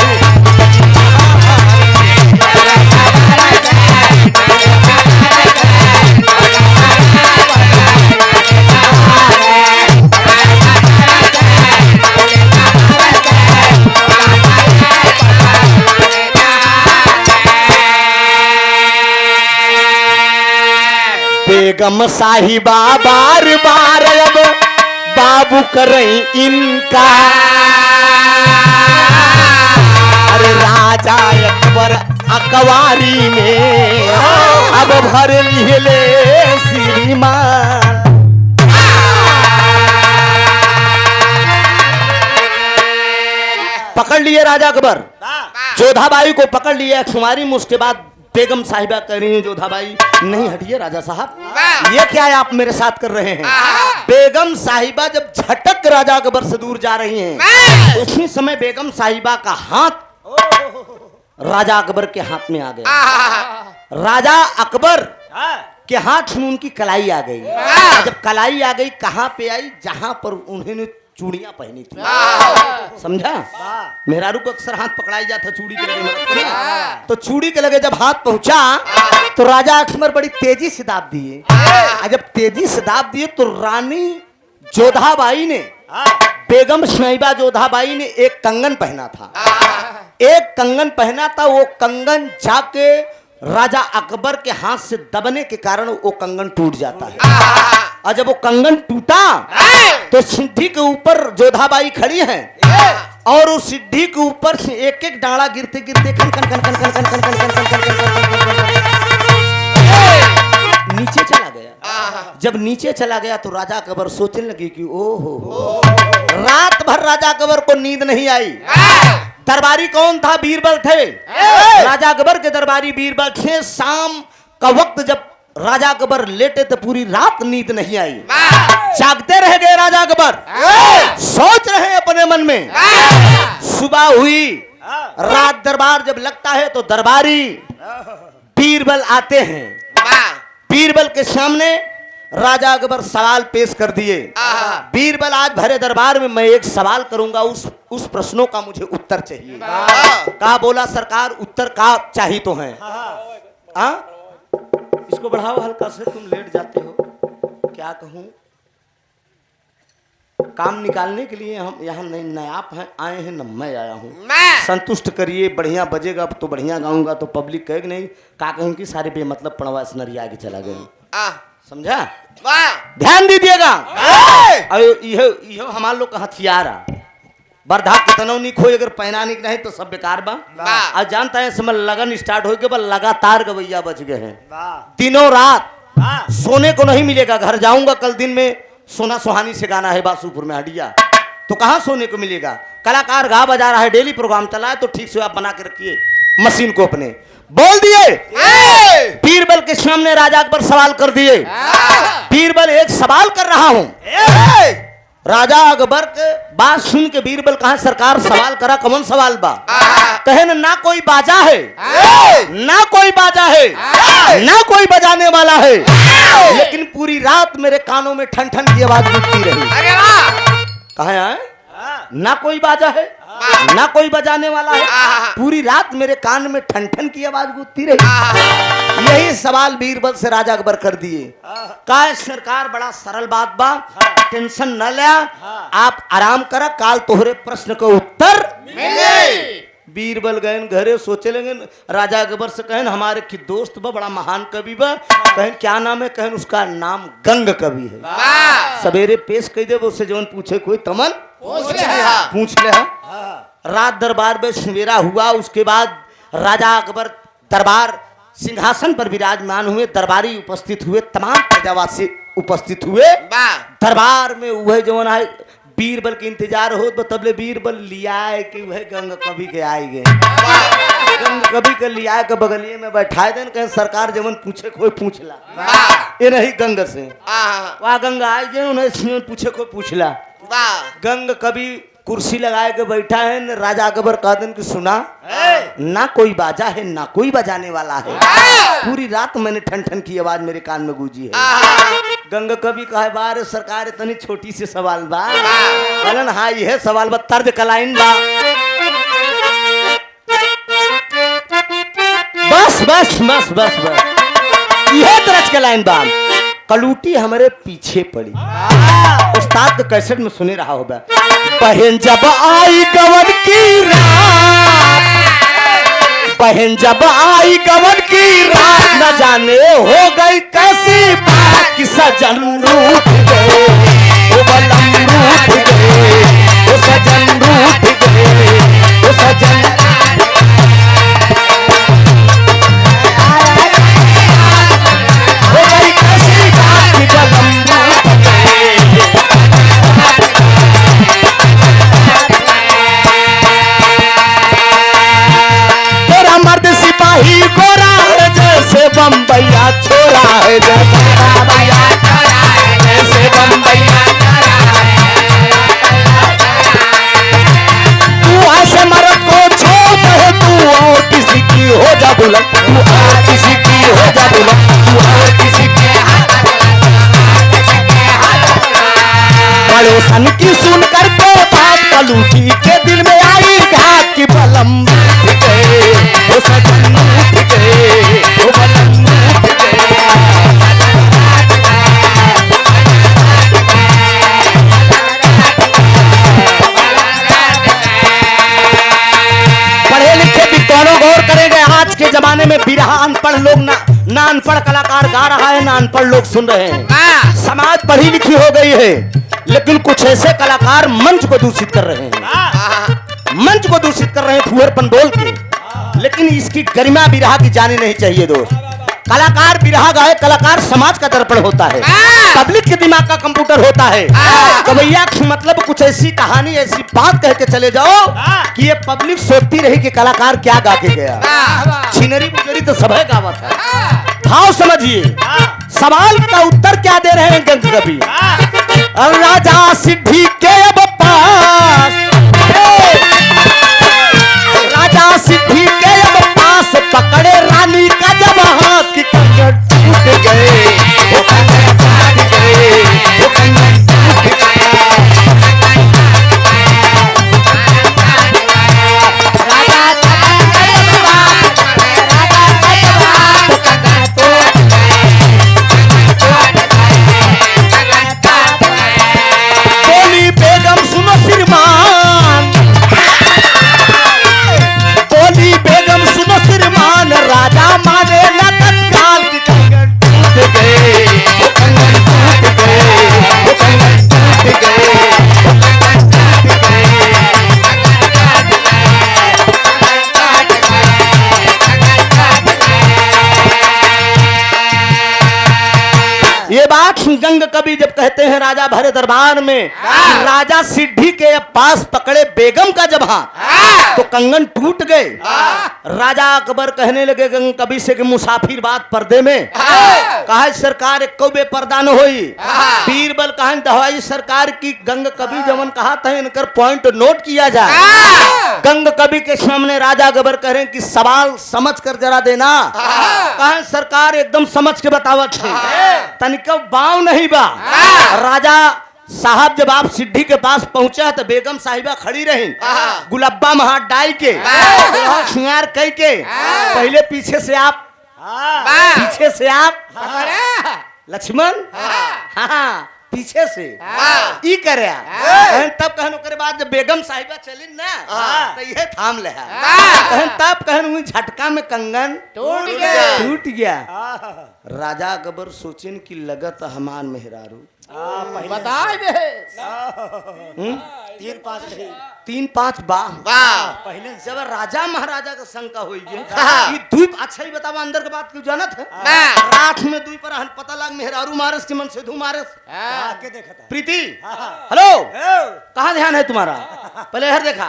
बेगम साहिबा बार बार अब बाबू करई इनका, अरे राजा अकबर अकवारी में अब भर लिहले श्रीमान, पकड़ लिए राजा अकबर, वाह जोधाबाई को पकड़ लिया कुमारी में। उसके बाद बेगम साहिबा कह रही हैं जोधाबाई नहीं हटिए राजा साहब, ये क्या है आप मेरे साथ कर रहे हैं। बेगम साहिबा जब झटक राजा अकबर से दूर जा रही हैं, उसी समय बेगम साहिबा का हाथ राजा अकबर के हाथ में आ गया। राजा अकबर हाँ के हाथ में उनकी कलाई आ गई। जब कलाई आ गई कहाँ पे आई, जहां पर उन्होंने चूड़ियां पहनी थी, समझा। वाह मेहरारू को अक्सर हाथ पकड़ाई जाता चूड़ी के लगे मदद करे। तो चूड़ी के लगे जब हाथ पहुंचा तो राजा अकबर बड़ी तेजी से दाब दिए। जब तेजी से दाब दिए तो रानी जोधाबाई ने, हाँ बेगम साहिबा जोधाबाई ने एक कंगन पहना था, एक कंगन पहना था। वो कंगन जाके राजा अकबर के हाथ से दबने के कारण वो कंगन टूट जाता है। और जब वो कंगन टूटा तो सिद्धि के ऊपर जोधाबाई खड़ी हैं और उस सिद्धि के ऊपर से एक एक डांडा गिरते गिरते खन खन खन खन खन खन खन खन खन खन खन खन नीचे चला गया। जब नीचे चला गया तो राजा अकबर सोचने लगे कि ओहो, रात भर राजा अकबर को नींद नहीं आई। दरबारी कौन था? बीरबल थे। राजा अकबर के दरबारी बीरबल थे। शाम का वक्त जब राजा अकबर लेटे तो पूरी रात नींद नहीं आई, जागते रह गए राजा अकबर, सोच रहे अपने मन में। सुबह हुई, रात दरबार जब लगता है तो दरबारी बीरबल आते हैं। बीरबल के सामने राजा अकबर सवाल पेश कर दिए। बीरबल आज भरे दरबार में मैं एक सवाल करूंगा, उस प्रश्नों का मुझे उत्तर चाहिए। कहा बोला सरकार उत्तर का चाहिए तो है। इसको बढ़ाओ हल्का से, तुम लेट जाते हो। क्या कहूं, काम निकालने के लिए हम यहाँ नहीं नायाब हैं, आए हैं न मैं आया हूँ। संतुष्ट करिए, बढ़िया बजेगा तो बढ़िया गाऊंगा तो पब्लिक कहेगी नहीं का कहूँ कि सारे बेमतलब पड़वा नरिया के चला गए। समझा? ध्यान दीजिएगा। यो हमारे लोग का हथियार है, बर्धा कितनों निक हो, अगर पहना निक नहीं तो सब बेकार बा। आज जानता है समय लगन स्टार्ट हो गए, लगातार गवैया बच गए हैं। दिनों रात सोने को नहीं मिलेगा। घर जाऊंगा कल दिन में, सोना सुहानी से गाना है बासुपुर में हडिया, तो कहाँ सोने को मिलेगा। कलाकार गा बजा रहा है, डेली प्रोग्राम चला है, तो ठीक से आप बना के रखिए मशीन को अपने। बोल दिए बीरबल के सामने राजा अकबर सवाल कर दिए। बीरबल एक सवाल कर रहा हूं। राजा अकबर के बात सुन के बीरबल कहा सरकार सवाल करा, कौन सवाल बा? कहे ना कोई बाजा है, ना कोई बाजा है, ना कोई बजाने वाला है, लेकिन पूरी रात मेरे कानों में ठन ठन की आवाज गूंजती रही। कहा है ना कोई बाजा है, ना कोई बजाने वाला है, पूरी रात मेरे कान में ठन ठन की आवाज गूंजती रही। यही सवाल बीरबल से राजा अकबर कर दिए। कहा सरकार बड़ा सरल बात बा, टेंशन न ले, आप आराम करा, काल तोहरे प्रश्न का उत्तर मिले। बीरबल गए घरे, सोचे लगे राजा अकबर से कहन हमारे की दोस्त बा, बड़ा महान कवि बा, कहन क्या नाम है? कहन उसका नाम गंग कवि है। सवेरे पेश कह दे, उससे जवन पूछे कोई तमन पूछ ले। रात दरबार में सवेरा हुआ, उसके बाद राजा अकबर दरबार सिंहासन पर विराजमान हुए, दरबारी उपस्थित हुए, तमाम प्रजावासी उपस्थित हुए। दरबार में वह जवन है बीरबल के इंतजार हो, तो तबले बीरबल लिया है कि वह गंग कवि के आए गए। गंग कवि के लिया के बगलिए में बैठाए देन, कहे सरकार जवन पूछे कोई पूछ ला। ये नहीं गंग से वह गंग आए गए, उन्हें पूछे कोई पूछ ला। गंग कवि कुर्सी लगाए के बैठा है। राजा अकबर कह देन कि सुना, ना कोई बाजा है, ना कोई बजाने वाला है, पूरी रात मैंने ठन ठन की आवाज मेरे कान में गूंजी है। गंग कवि कहे बार सरकार इतनी छोटी सी सवाल बा? कहलन हाँ यह सवाल बा, तर्ज कलाइन बा। बस बस बस बस बस यह तर्ज कलाइन बा। कलूटी हमारे पीछे पड़ी, उस्ताद के कैसेट में सुने रहा होगा। बहन जब आई गवन की रात, बहन जब आई गवन की रात, न जाने हो गई कैसी बात कि सजन रूठ गए, ओ बलम रूठ गए, ओ सजन रूठ गए, ओ सजन हो गई कैसी बात कि बलम रूठ गए। है जैसे बम्बैया जैसे बम्बैया तू ऐसे मर्द को छोड़ दे तू और किसी की हो जा बुलंद तू और किसी की हो जा बुलंद तू और किसी की पड़ोसन की सुन करके बात पलूटी के दिल में आई घात की बलम उठ गए वो सजन उठ गए वो बलम उठ गए पढ़े लिखे विद्वानों गौर करेंगे आज के जमाने में बिरहा अनपढ़ लोग ना अनपढ़ कलाकार गा रहा है ना अनपढ़ लोग सुन रहे हैं। समाज पढ़ी लिखी हो गई है लेकिन कुछ ऐसे कलाकार मंच को दूषित कर रहे हैं, मंच को दूषित कर रहे हैं फुहरपन बोल के। लेकिन इसकी गरिमा बिरहा की जानी नहीं चाहिए दोस्त। कलाकार बिरहा गाए, कलाकार समाज का दर्पण होता है, पब्लिक के दिमाग का कंप्यूटर होता है। कवैया मतलब कुछ ऐसी कहानी ऐसी बात कह के चले जाओ कि ये पब्लिक सोचती रही कि कलाकार क्या गा के गया। छिनरी बुजरी तो सब गावत है। भाव समझिए, सवाल का उत्तर क्या दे रहे हैं गंग कवि। राजा सिद्धि के अब पास, राजा सिद्धि के अब पास पकड़े रानी का जब हाथ की कंगन टूट गए, वो कंगन टूट गए, वो कंगन टूट गए। बोली बेगम सुनो श्रीमान, बोली बेगम सुनो श्रीमान, राजा माने न तत्काल की कंगन टूट गए, वो कंगन टूट गए, वो कंगन टूट गए, वो कंगन टूट गए। ये बात गंग कवि जब कहते हैं राजा भरे दरबार में कि राजा सिद्धि के पास पकड़े बेगम का जब हाथ तो कंगन टूट गए। राजा अकबर कहने लगे गंग कवि से कि मुसाफिर बात पर्दे में कहा सरकार एक कौबे पर्दा न होई, बीरबल कहा दवाई सरकार की। गंग कवि जवन कहा था इनकर पॉइंट नोट किया जाए। गंग कवि के सामने राजा अकबर कह रहे हैं कि सवाल समझ कर जरा देना। कहा सरकार एकदम समझ के बतावत है, तनिक बाव नहीं बा। राजा साहब जब आप सिद्धि के पास पहुंचा तो बेगम साहिबा खड़ी रही, गुलब्बा में हाथ डाल के श्रृंगार कई के, पहले पीछे से आप, पीछे से आप लक्ष्मण, हाँ पीछे से ई करे। तब कहन ओकरे बाद जब बेगम साहिबा चली ना तो ये थाम ले, तब कहन झटका में कंगन टूट गया। राजा अकबर सोचेन की लगत हमान मेहरारू बता दे 3-5 बाह पहले जब राजा महाराजा का शंका हुई ये द्वीप। अच्छा ही बतावा अंदर के बात क्यों जानत है। रात में द्वीप पर पता लग मेहरारू मारस के मन से धू मारस आके देखा था। प्रीति हेलो कहाँ ध्यान है तुम्हारा, पहले हर देखा।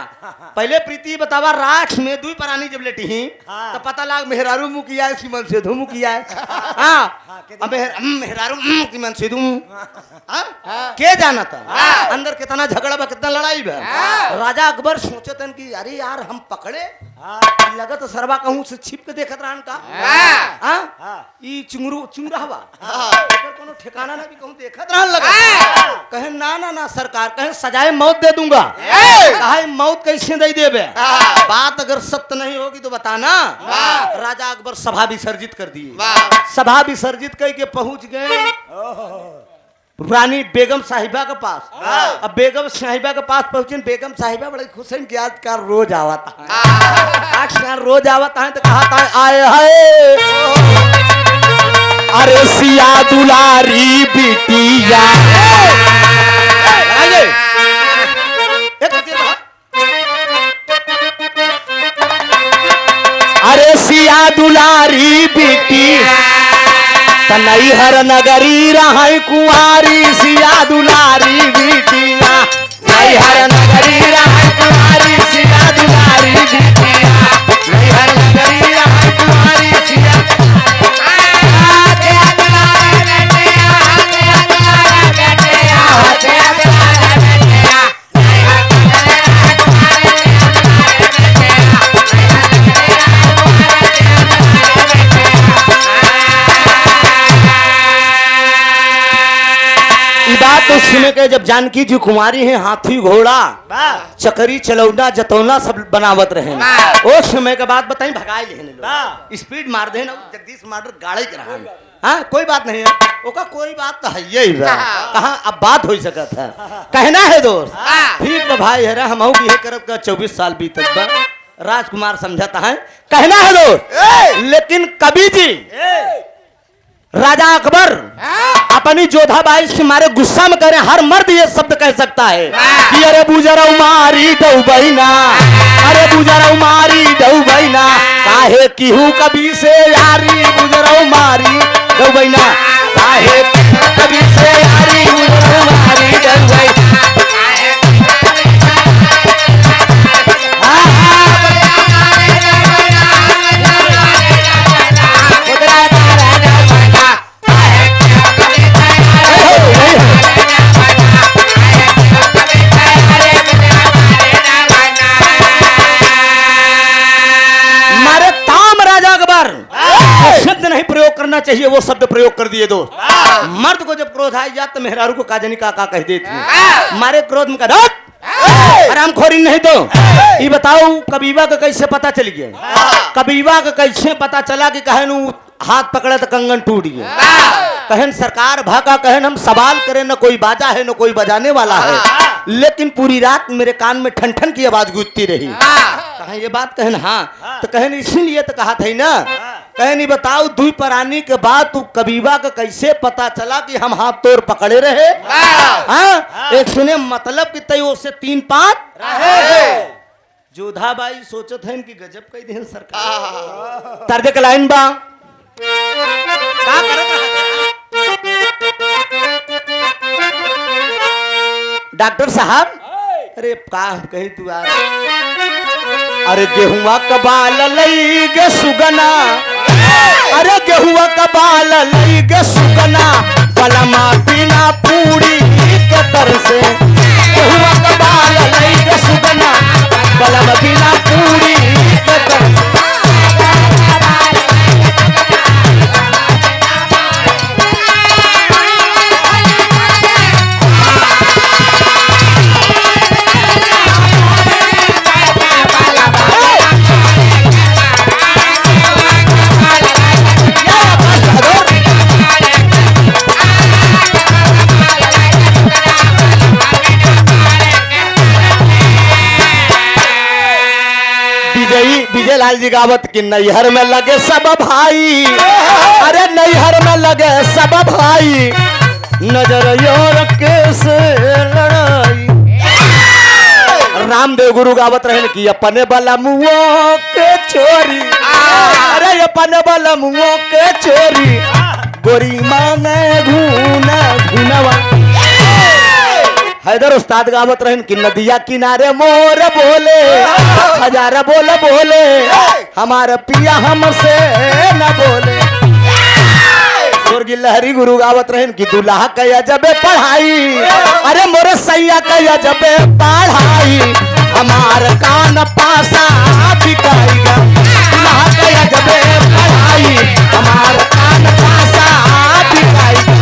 पहले प्रीति बतावा रात में द्वीप पर आनी जब लेटी ही तो पता लग मेहरारू मुखिया इसकी मन से धू मुखिया मेहरारू की मन से धू के जाना था अंदर कितना झगड़ा बा कितना लड़ाई बा। राजा अकबर सोचे तन कि अरे यार हम पकड़े लगत सरवा कहूं से छिप के देखत रहन का ई चुंगरा हवा एकर कोनो ठिकाना ना भी कहूं देखत रहन लगा। कहे ना ना ना सरकार, कहे सजाए मौत दे दूंगा। कहे मौत कैसे दे देबे, बात अगर सत्य नहीं होगी तो बताना। राजा अकबर सभा विसर्जित कर दिए। सभा विसर्जित करके पहुंच गए रानी बेगम साहिबा के पास। अब बेगम साहिबा के पास पहुंचे, बेगम साहिबा बड़े खुश हैं कि आज का रोज आवता है, आज का रोज आवता है। तो कहा था आए हाय अरे सिया दुलारी बिटिया, अरे सिया दुलारी बिटिया तनई हर नगरी रहाई कुंवारी, सिया दुलारी बिटिया नई हर नगरी रहाई कुंवारी, सिया दुलारी बिटिया नई हर नगरी रहाई कुंवारी, सिया दुलारी के जब जानकी जी कुमारी हैं हाथी घोड़ा वाह चकरी चलौना जतौना सब बनावत रहे ओ समय के बाद बताई भगाई लेने वाह। लोग स्पीड मार दे ना जगदीश मार गाड़ी के रहा हाँ कोई बात नहीं है ओका कोई बात तो है ही बा कहाँ अब बात हो सकत है कहना है दोस्त ठीक बा भाई है हम भी है करब का 24 साल बीतत बा राजकुमार समझाता है कहना है दोस्त लेकिन कवि जी राजा अकबर अपनी जोधाबाई से मारे गुस्सा में करे हर मर्द ये शब्द कह सकता है कि अरे बुजरऊ मारी डूबैना अरे बुजरऊ मारी डूबैना काहे किहू कभी से यारी बुजरऊ मारी डूबैना काहे कभी से यारी बुजरऊ मारी डूबैना करना चाहिए वो शब्द प्रयोग कर दिए दोस्त मर्द को जब क्रोध आ जाता तो मेहरारू को काजनी काका कह देती मारे क्रोध में कहा आराम खोरी नहीं तो ये बताओ कबीबा का कैसे पता चल गया कबीबा का कैसे पता चला कि कहन हाथ पकड़ा तो कंगन टूट गया कहन सरकार भागा कहन हम सवाल करें न कोई बाजा है न कोई बजाने वाला है लेकिन पूरी रात मेरे कान में ठन ठन की आवाज गूंजती रही कहा ये बात कहन हाँ तो कहन इसीलिए तो कहा था ना कहे नहीं बताओ दुई परानी के बाद तू कबीबा का कैसे पता चला कि हम हाथ तोड़ पकड़े रहे हाँ एक सुने मतलब कि तय से 3-5 जोधाबाई सोचत है कि गजब कई दिन सरकार तर्ज के लाइन बा का करत डॉक्टर साहब अरे का कही तू यार अरे गेहुआ कबाल लई गे सुगना अरे गेहुआ कबाल लई गे सुगना पलमा बिना पूरी के तर से गेहुआ कबाल लई गे सुगना पलमा बिना पूरी के तर से विजय लाल जी गावत की नैहर में लगे सब भाई अरे नैहर में लगे सब भाई नजर योर के से लड़ाई रामदेव गुरु गावत रहे कि अपने बला मुओ के छोरी अरे अपने बला मुओ के छोरी गोरी मांगे घूना घूनवा हैदर उस्ताद गावत रहन कि नदिया किनारे मोर बोले हजारा बोले बोले हमारा पिया हमसे न बोले स्वर्गीय लहरी गुरु गावत रहन कि दुल्हा कया जबे पढ़ाई अरे मोरे सैया कया जबे पढ़ाई हमार कान पासा बिकाईगा दुल्हा कया जबे पढ़ाई हमार कान पासा बिकाईगा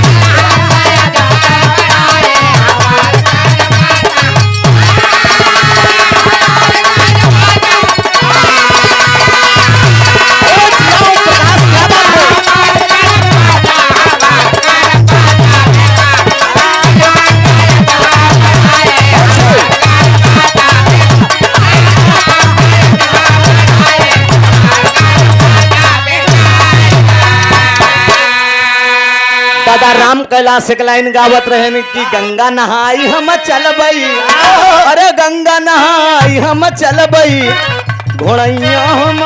दादा राम कैलाश एक लाइन गावत रहे कि गंगा नहाई हम चलबई अरे गंगा नहाई हम चलबई घोड़ैया हम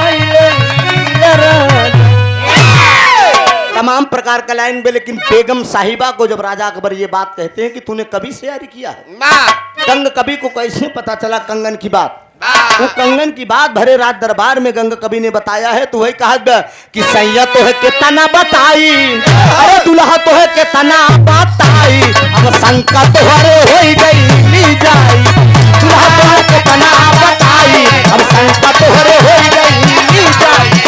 तमाम प्रकार का लाइन में लेकिन बेगम साहिबा को जब राजा अकबर ये बात कहते हैं कि तूने कभी से यारी किया है गंग कवि को कैसे पता चला कंगन की बात वो कंगन की बात भरे रात दरबार में गंग कवि ने बताया है तो वही कहा कि सैया तो है के तना बताई अरे दुल्हा तो है के तना बताई अब शंका तो हरे हो गई ली जाई दुल्हा तो है के तना बताई अब शंका तो हरे हो गई ली जाई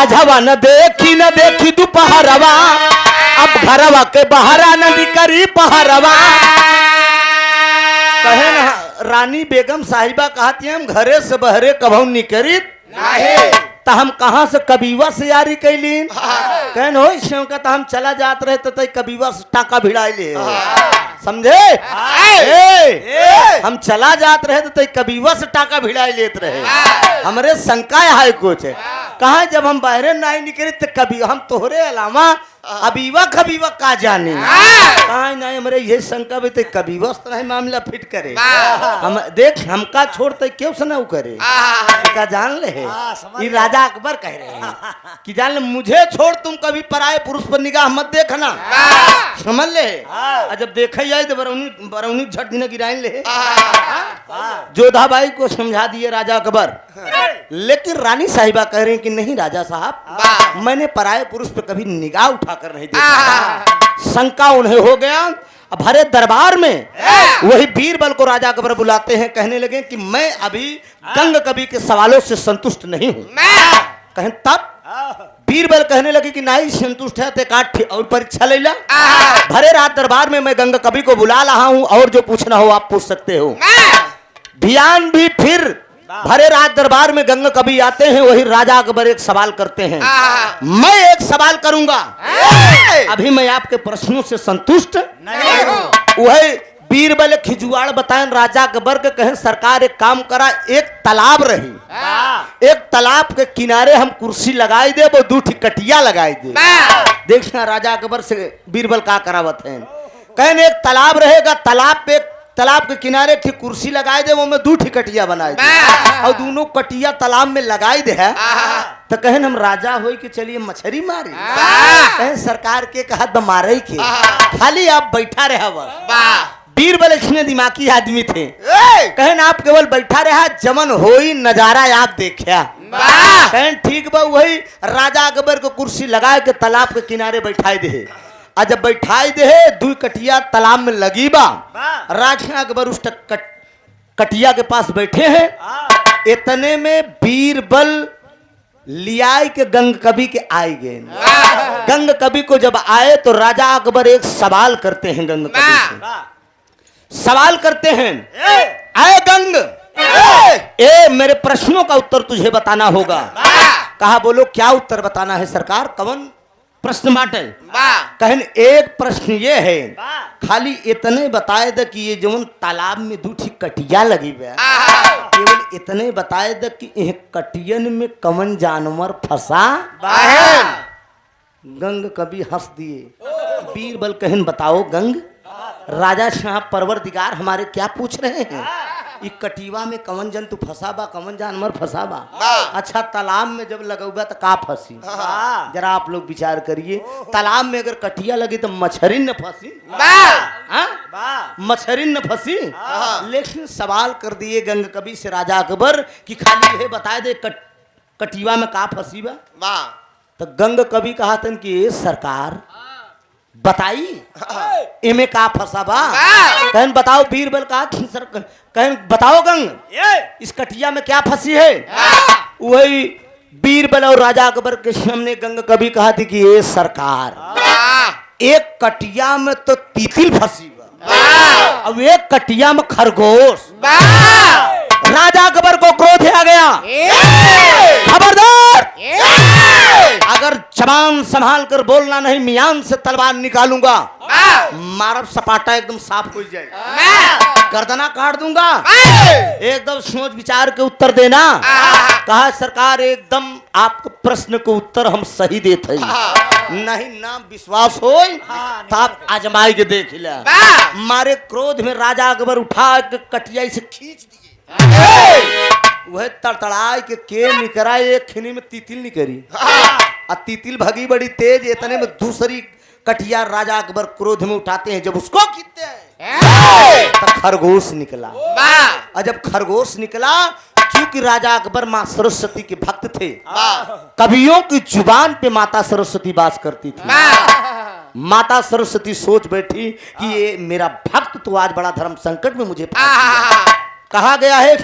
साझवा न देखी दोपहरवा, अब घरवा के बहरा नदी करी पहरवा। कहे न रानी बेगम साहिबा कहती हम घरे से बहरे कभू निकरी नहीं तो हम कहाँ से कबीवा से यारी कैलीन। कहन हो श्यों का हम चला जात रहे तो कबीवा से टाका भिड़ाई ले समझे। हम चला जात रहे तो कबीवा से टाका भिड़ाई लेत रहे। हमरे शंका है कुछ कहा जब हम बहरे नहीं निकले तो कभी हम तोहरे अलावा अबीवा खबीवा का जाने कहा नहीं हमरे ये शंका भी कबीवा से नहीं मामला फिट करे। हम देख हमका छोड़ते क्यों से ना करे का जान ले ये राजा अकबर कह रहे हैं कि जान ले मुझे छोड़ तुम कभी पराये पुरुष पर निगाह मत देखना समझ ले। जब देखा जाए तो बरौनी झट दिन गिराइन ले। जोधाबाई को समझा दिए राजा अकबर, लेकिन रानी साहिबा कह रहे हैं कि नहीं राजा साहब मैंने पराये पुरुष पर कभी निगाह उठाकर नहीं देखा। शंका उन्हें हो गया। अब हरे दरबार में वही बीरबल को राजा अकबर बुलाते हैं, कहने लगे कि मैं अभी गंग कवि के सवालों से संतुष्ट नहीं हूँ। कहें तब बीरबल कहने लगे कि नहीं संतुष्ट है तो काट और परीक्षा ले ला। भरे रात दरबार में मैं गंग कवि को बुला रहा हूँ और जो पूछना हो आप पूछ सकते हो। भियान भी फिर भरे रात दरबार में गंग कवि आते हैं। वही राजा अकबर एक सवाल करते हैं, मैं एक सवाल करूंगा अभी मैं आपके प्रश्नों से संतुष्ट नहीं हूं। वही बीरबल खिजुआड़ बताएं राजा अकबर के कहें सरकार एक काम करा, एक तालाब रही एक तालाब के किनारे हम कुर्सी लगाई दे वो दूठी कटिया लगाई दे। देखना राजा अकबर से बीरबल का करावत है। कहने एक तालाब रहेगा, तालाब के किनारे की कुर्सी लगाई दे वो में दूठी कटिया बनाई दे और दोनों कटिया तालाब में लगाई दे है तो कहन हम राजा होई कि चलिए मछली मारी। कहें सरकार के कहा मारे के खाली आप बैठा रहा बस। बीरबल इसमें दिमागी आदमी थे। कहन आप केवल बैठा रहा जमन होई नजारा आप देखा। कहन ठीक बा वही राजा अकबर को कुर्सी लगा के तालाब के किनारे बैठाई दे। आज जब बैठाई दे दू कटिया तालाब में लगी बा। राजा अकबर उस कटिया के पास बैठे हैं। इतने में बीरबल लियाई के गंग कवि के आए गए। गंग कवि को जब आए तो राजा अकबर एक सवाल करते हैं गंग कवि से। सवाल करते हैं आए गंग मेरे प्रश्नों का उत्तर तुझे बताना होगा। कहा बोलो क्या उत्तर बताना है सरकार, कौन प्रश्न बाटे। कहन एक प्रश्न ये है खाली इतने बताए दे कि ये जो तालाब में दूठी कटिया लगी है केवल इतने बताए दे कि कटियन में कौन जानवर फंसा। गंग कभी हंस दिए। बीरबल कहन बताओ गंग राजा साहब परवरदिगार हमारे क्या पूछ रहे हैं। ये कटिवा में कौन जंतु फंसा बा कौन जानवर फंसा बा। अच्छा तालाब में जब लगौगा तो का फंसी जरा आप लोग विचार करिए। तालाब में अगर कटिया लगी तो मछरी न फंसी मछरी न फंसी। लेकिन सवाल कर दिए गंग कवि से राजा अकबर कि खाली यह बताए दे कटिवा में का फंसी बा। तो गंग कवि कहा था कि सरकार बताई इमे का फंसा बा। कहन बताओ बीरबल का कहन बताओ गंग इस कटिया में क्या फंसी है। वही बीरबल और राजा अकबर के सामने गंग कवि कहा थी कि ये सरकार एक कटिया में तो तीतिल फंसी बा अब एक कटिया में खरगोश। राजा अकबर को क्रोध आ गया। खबरदार अगर जबान संभाल कर बोलना नहीं मियान से तलवार निकालूंगा। मारब सपाटा एकदम साफ हो जाए गर्दना काट दूंगा। एकदम सोच विचार के उत्तर देना। कहा सरकार एकदम आपके प्रश्न को उत्तर हम सही देते नहीं ना विश्वास हो तो आप आजमाई के देख ले। मारे क्रोध में राजा अकबर उठा के कटिया से खींच दिए। वह तड़तड़ाई के निकरा एक खिनी में तीतिल निकरी और तीतिल भगी बड़ी तेज। इतने में दूसरी कटिया राजा अकबर क्रोध में उठाते हैं। जब उसको खींचते हैं तो खरगोश निकला। और जब खरगोश निकला क्योंकि राजा अकबर माँ सरस्वती के भक्त थे। कवियों की जुबान पे माता सरस्वती वास करती थी। माता सरस्वती सोच बैठी कि ये मेरा भक्त तो आज बड़ा धर्म संकट में मुझे कहा गया है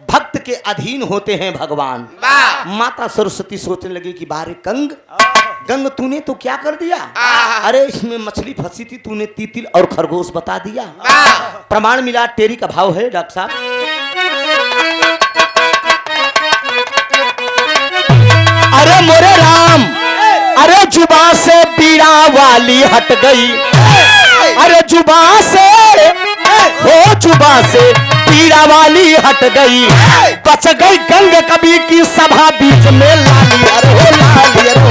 भक्त के अधीन होते हैं भगवान। माता सरस्वती सोचने लगी कि बारे गंग, गंग तूने तो क्या कर दिया? अरे इसमें मछली फंसी थी, तूने तीतिल और खरगोश बता दिया। प्रमाण मिला, टेरी का भाव है डॉक्टर साहब। अरे मोरे राम, अरे जुबा से पीड़ा वाली हट गई, अरे जुबा से हो जुबा से पीड़ा वाली हट गई, बच गई गंग कबीर की सभा बीच में लाली, अरे हो लाली, अरे हो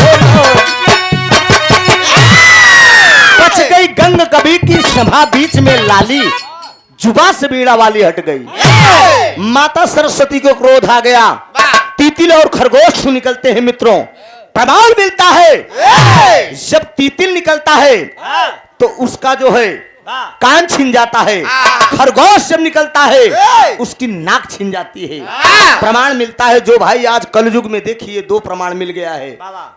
बच गई गंग कबीर की सभा बीच में लाली, जुबा से पीड़ा वाली हट गई। माता सरस्वती को क्रोध आ गया, तीतिल और खरगोश निकलते हैं मित्रों। प्रमाण मिलता है जब तीतिल निकलता है तो उसका जो है कान छिन जाता है, खरगोश जब निकलता है उसकी नाक छिन जाती है। प्रमाण मिलता है जो भाई आज कलयुग में देखिए, दो प्रमाण मिल गया है,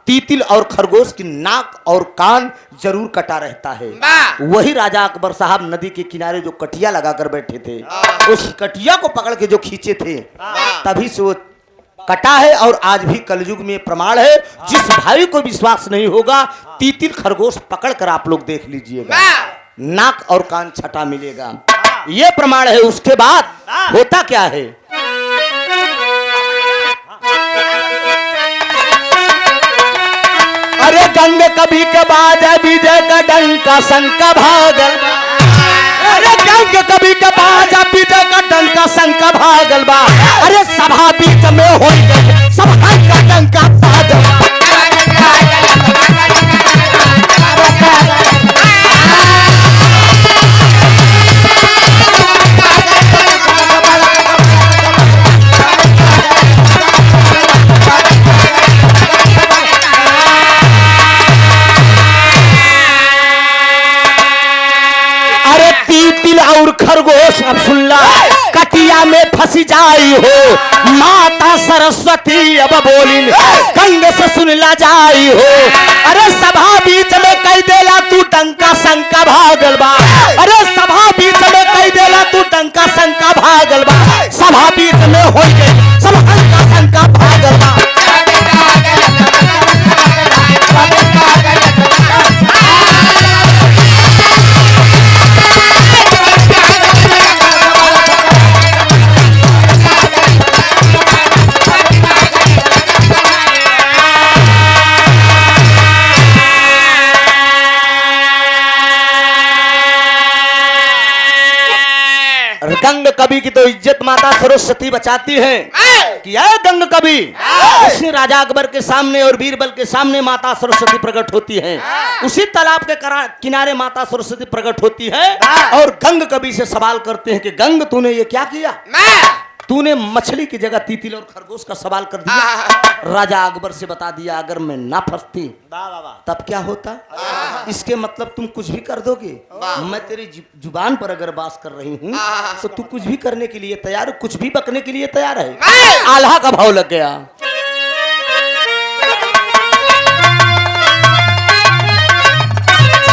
तीतिल और खरगोश की नाक और कान जरूर कटा रहता है। वही राजा अकबर साहब नदी के किनारे जो कटिया लगाकर बैठे थे, उस कटिया को पकड़ के जो खींचे थे, तभी से वो कटा है। और आज भी कलयुग में प्रमाण है, जिस भाई को विश्वास नहीं होगा, तीतिल खरगोश पकड़ कर आप लोग देख लीजिएगा, नाक और कान छटा मिलेगा। ये प्रमाण है। उसके बाद होता क्या है, अरे गंग कभी के बाद विजय का डंका शंका भागल, अरे गंग कभी के बाद विजय का डंका शंका भागल बा, अरे सभा बीच में हो गई सभा का डंका भागल। और खरगोश अब सुन ला, कटिया में फंसी जाई हो, माता सरस्वती अब बोली गंग से सुन ला जाई हो, अरे सभा बीच में कह देला तू डंका शंका भागल बा, अरे सभा बीच में कह देला तू डंका शंका भागल बा, सभा बीच में हो गई सब डंका शंका भागल बा। गंग कवि की तो इज्जत माता सरस्वती बचाती है कि यह गंग कवि उसने राजा अकबर के सामने और बीरबल के सामने माता सरस्वती प्रकट होती है। उसी तालाब के किनारे माता सरस्वती प्रकट होती है और गंग कवि से सवाल करते हैं कि गंग तूने ये क्या किया, तूने मछली की जगह तीतिल और खरगोश का सवाल कर दिया। राजा अकबर से बता दिया अगर मैं ना फंसती तब क्या होता, इसके मतलब तुम कुछ भी कर दोगे, मैं तेरी जुबान पर अगर बात कर रही हूँ तो तू कुछ भी करने के लिए तैयार, कुछ भी बकने के लिए तैयार है। आल्हा का भाव लग गया।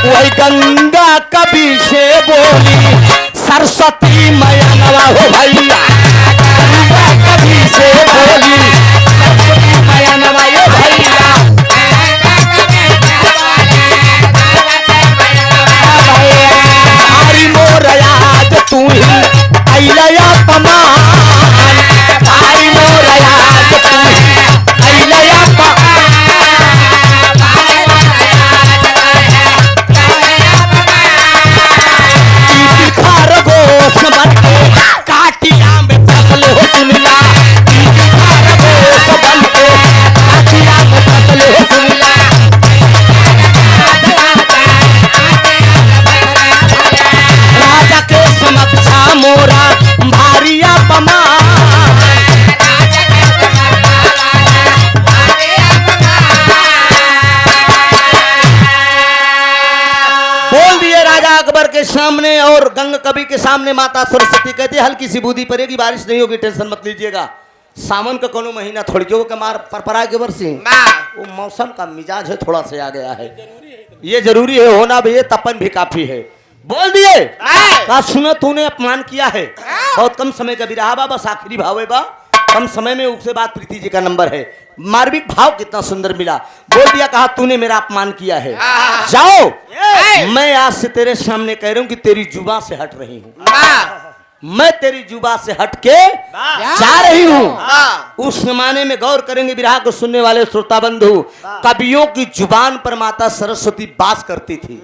वही गंगा कवि से बोली सरस्वती मैया नवा हो भैया, गंगा कवि से बोली सरस्वती मैया नवा हो भैया, हरि मोर याद तू ही अइलया पमान, हरि मोर याद तू ही अइलया पमान, खरगोश बन के काटिया में फसल हो सुनला, खरगोश बन के काटिया में फसल हो सुनला, राजा के समक्षा मोरा भारिया पमान, बोल दिए राजा अकबर के सामने और गंग कवि के सामने। माता सरस्वती कहती है हल्की सी बूंदी पड़ेगी, बारिश नहीं होगी, टेंशन मत लीजिएगा, सावन का कोनो महीना थोड़ी क्यों के मार परपरा के बरसी, वो मौसम का मिजाज है थोड़ा सा आ गया है, ये जरूरी है, होना भी है, तपन भी काफी है। बोल दिए कहा सुनो तूने अपमान किया है, बहुत कम समय का विरहा बा, बस आखिरी भाव है बा, कम समय में उसके बाद प्रीति जी का नंबर है। मार्मिक भाव कितना सुंदर मिला, बोल दिया, कहा तूने मेरा अपमान किया है, जाओ, मैं आज से तेरे सामने कह रहा हूं कि तेरी जुबान से हट रही हूं, मैं तेरी जुबान से हट के जा रही हूं। उस जमाने में गौर करेंगे विरहा को सुनने वाले श्रोता बंधु, कवियों की जुबान पर माता सरस्वती वास करती थी।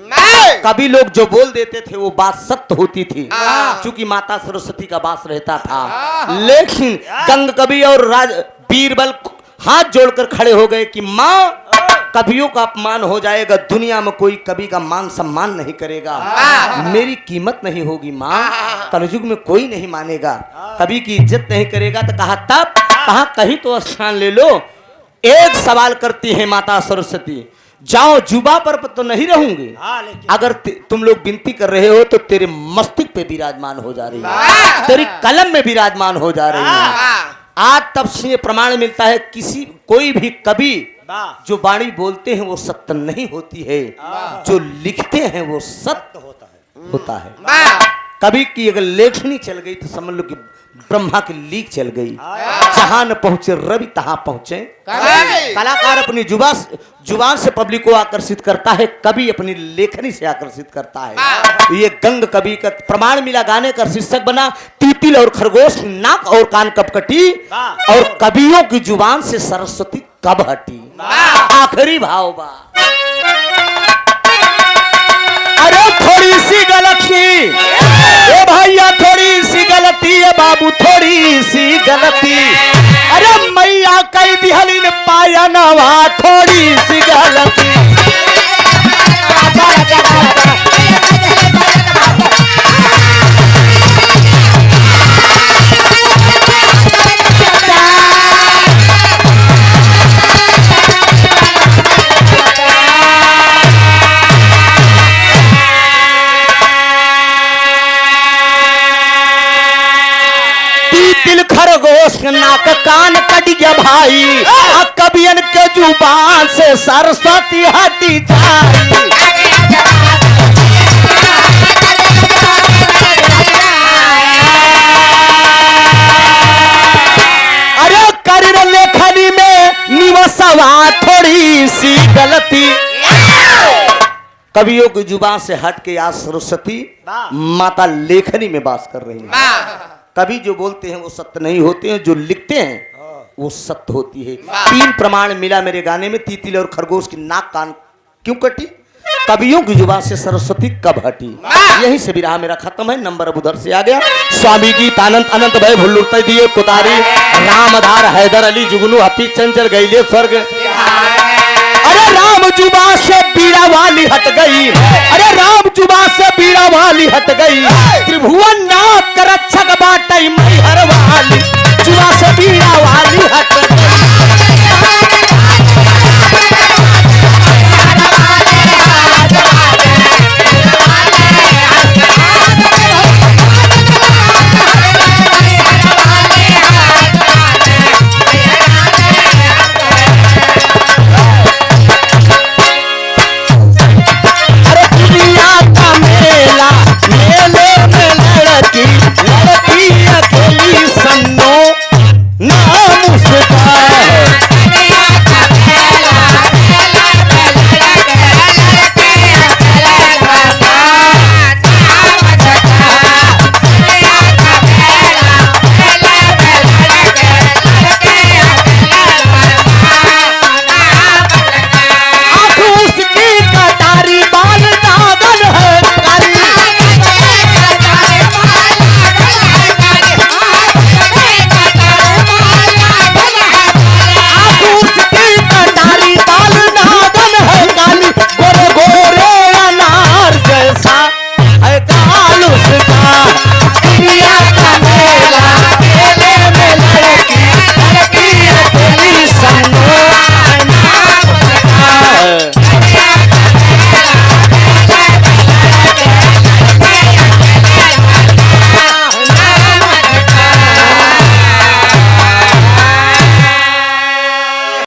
कवि लोग जो बोल देते थे वो बात सत्य होती थी, क्योंकि माता सरस्वती का वास रहता था। लेकिन गंग कवि और बीरबल हाथ जोड़कर खड़े हो गए कि माँ, कवियों का अपमान हो जाएगा, दुनिया में कोई कवि का मान सम्मान नहीं करेगा, मेरी कीमत नहीं होगी माँ, कलयुग में कोई नहीं मानेगा, कवि की इज्जत नहीं करेगा। तो कहा तब, कहा कहीं तो स्थान ले लो। एक सवाल करती है माता सरस्वती, जाओ, जुबा पर तो नहीं रहूंगी, अगर तुम लोग विनती कर रहे हो तो तेरे मस्तिष्क पे विराजमान हो जा रही है, तेरी कलम में विराजमान हो जा रही है। आज तब से प्रमाण मिलता है, कोई भी कवि जो वाणी बोलते हैं वो सत्य नहीं होती है, जो लिखते हैं वो सत्य होता है। कवि की अगर लेखनी चल गई तो समझ लो कि ब्रह्मा की लीक चल गई, जहां न पहुंचे रवि तहां पहुंचे। कलाकार अपनी जुबान से पब्लिक को आकर्षित करता है, कवि अपनी लेखनी से आकर्षित करता है। ये गंग कवि का प्रमाण मिला, गाने का शीर्षक बना तीतिल और खरगोश, नाक और कान कब कटी, और कवियों की जुबान से सरस्वती कब हटी। आखिरी भाव बा, अरे थोड़ी सी गलती, ए भैया थोड़ी सी गलती है बाबू, थोड़ी सी गलती, अरे मैया कई दिहली ने पाया नवा, थोड़ी सी गलती। खरगोश नाक कान कट गया भाई, कवियन के जुबान से सरस्वती हटी जाई। अरे करीर लेखनी में निवसवा थोड़ी सी गलती, कवियों की जुबान से हट के आज सरस्वती माता लेखनी में वास कर रही है। कवि जो बोलते हैं वो सत्य नहीं होते हैं, जो लिखते हैं वो सत्य होती है। 3 प्रमाण मिला मेरे गाने में, तीतिल और खरगोश की नाक कान क्यों कटी, कवियों की जुबान से सरस्वती कब हटी। यही से विरहा मेरा खत्म है, नंबर अब उधर से आ गया। स्वामी गीत अनंत अनंत भय भुल्लुरते दिए कुतारी, रामधार हैदर अली जुगनू हती चंचल गईले स्वर्ग। अरे राम जुबा से बीड़ा वाली हट गई, अरे राम जुबा से बीड़ा वाली हट गई, त्रिभुवन नाथ का रक्षक बाटई मैहर वाली, जुबा से बीड़ा वाली हट गई।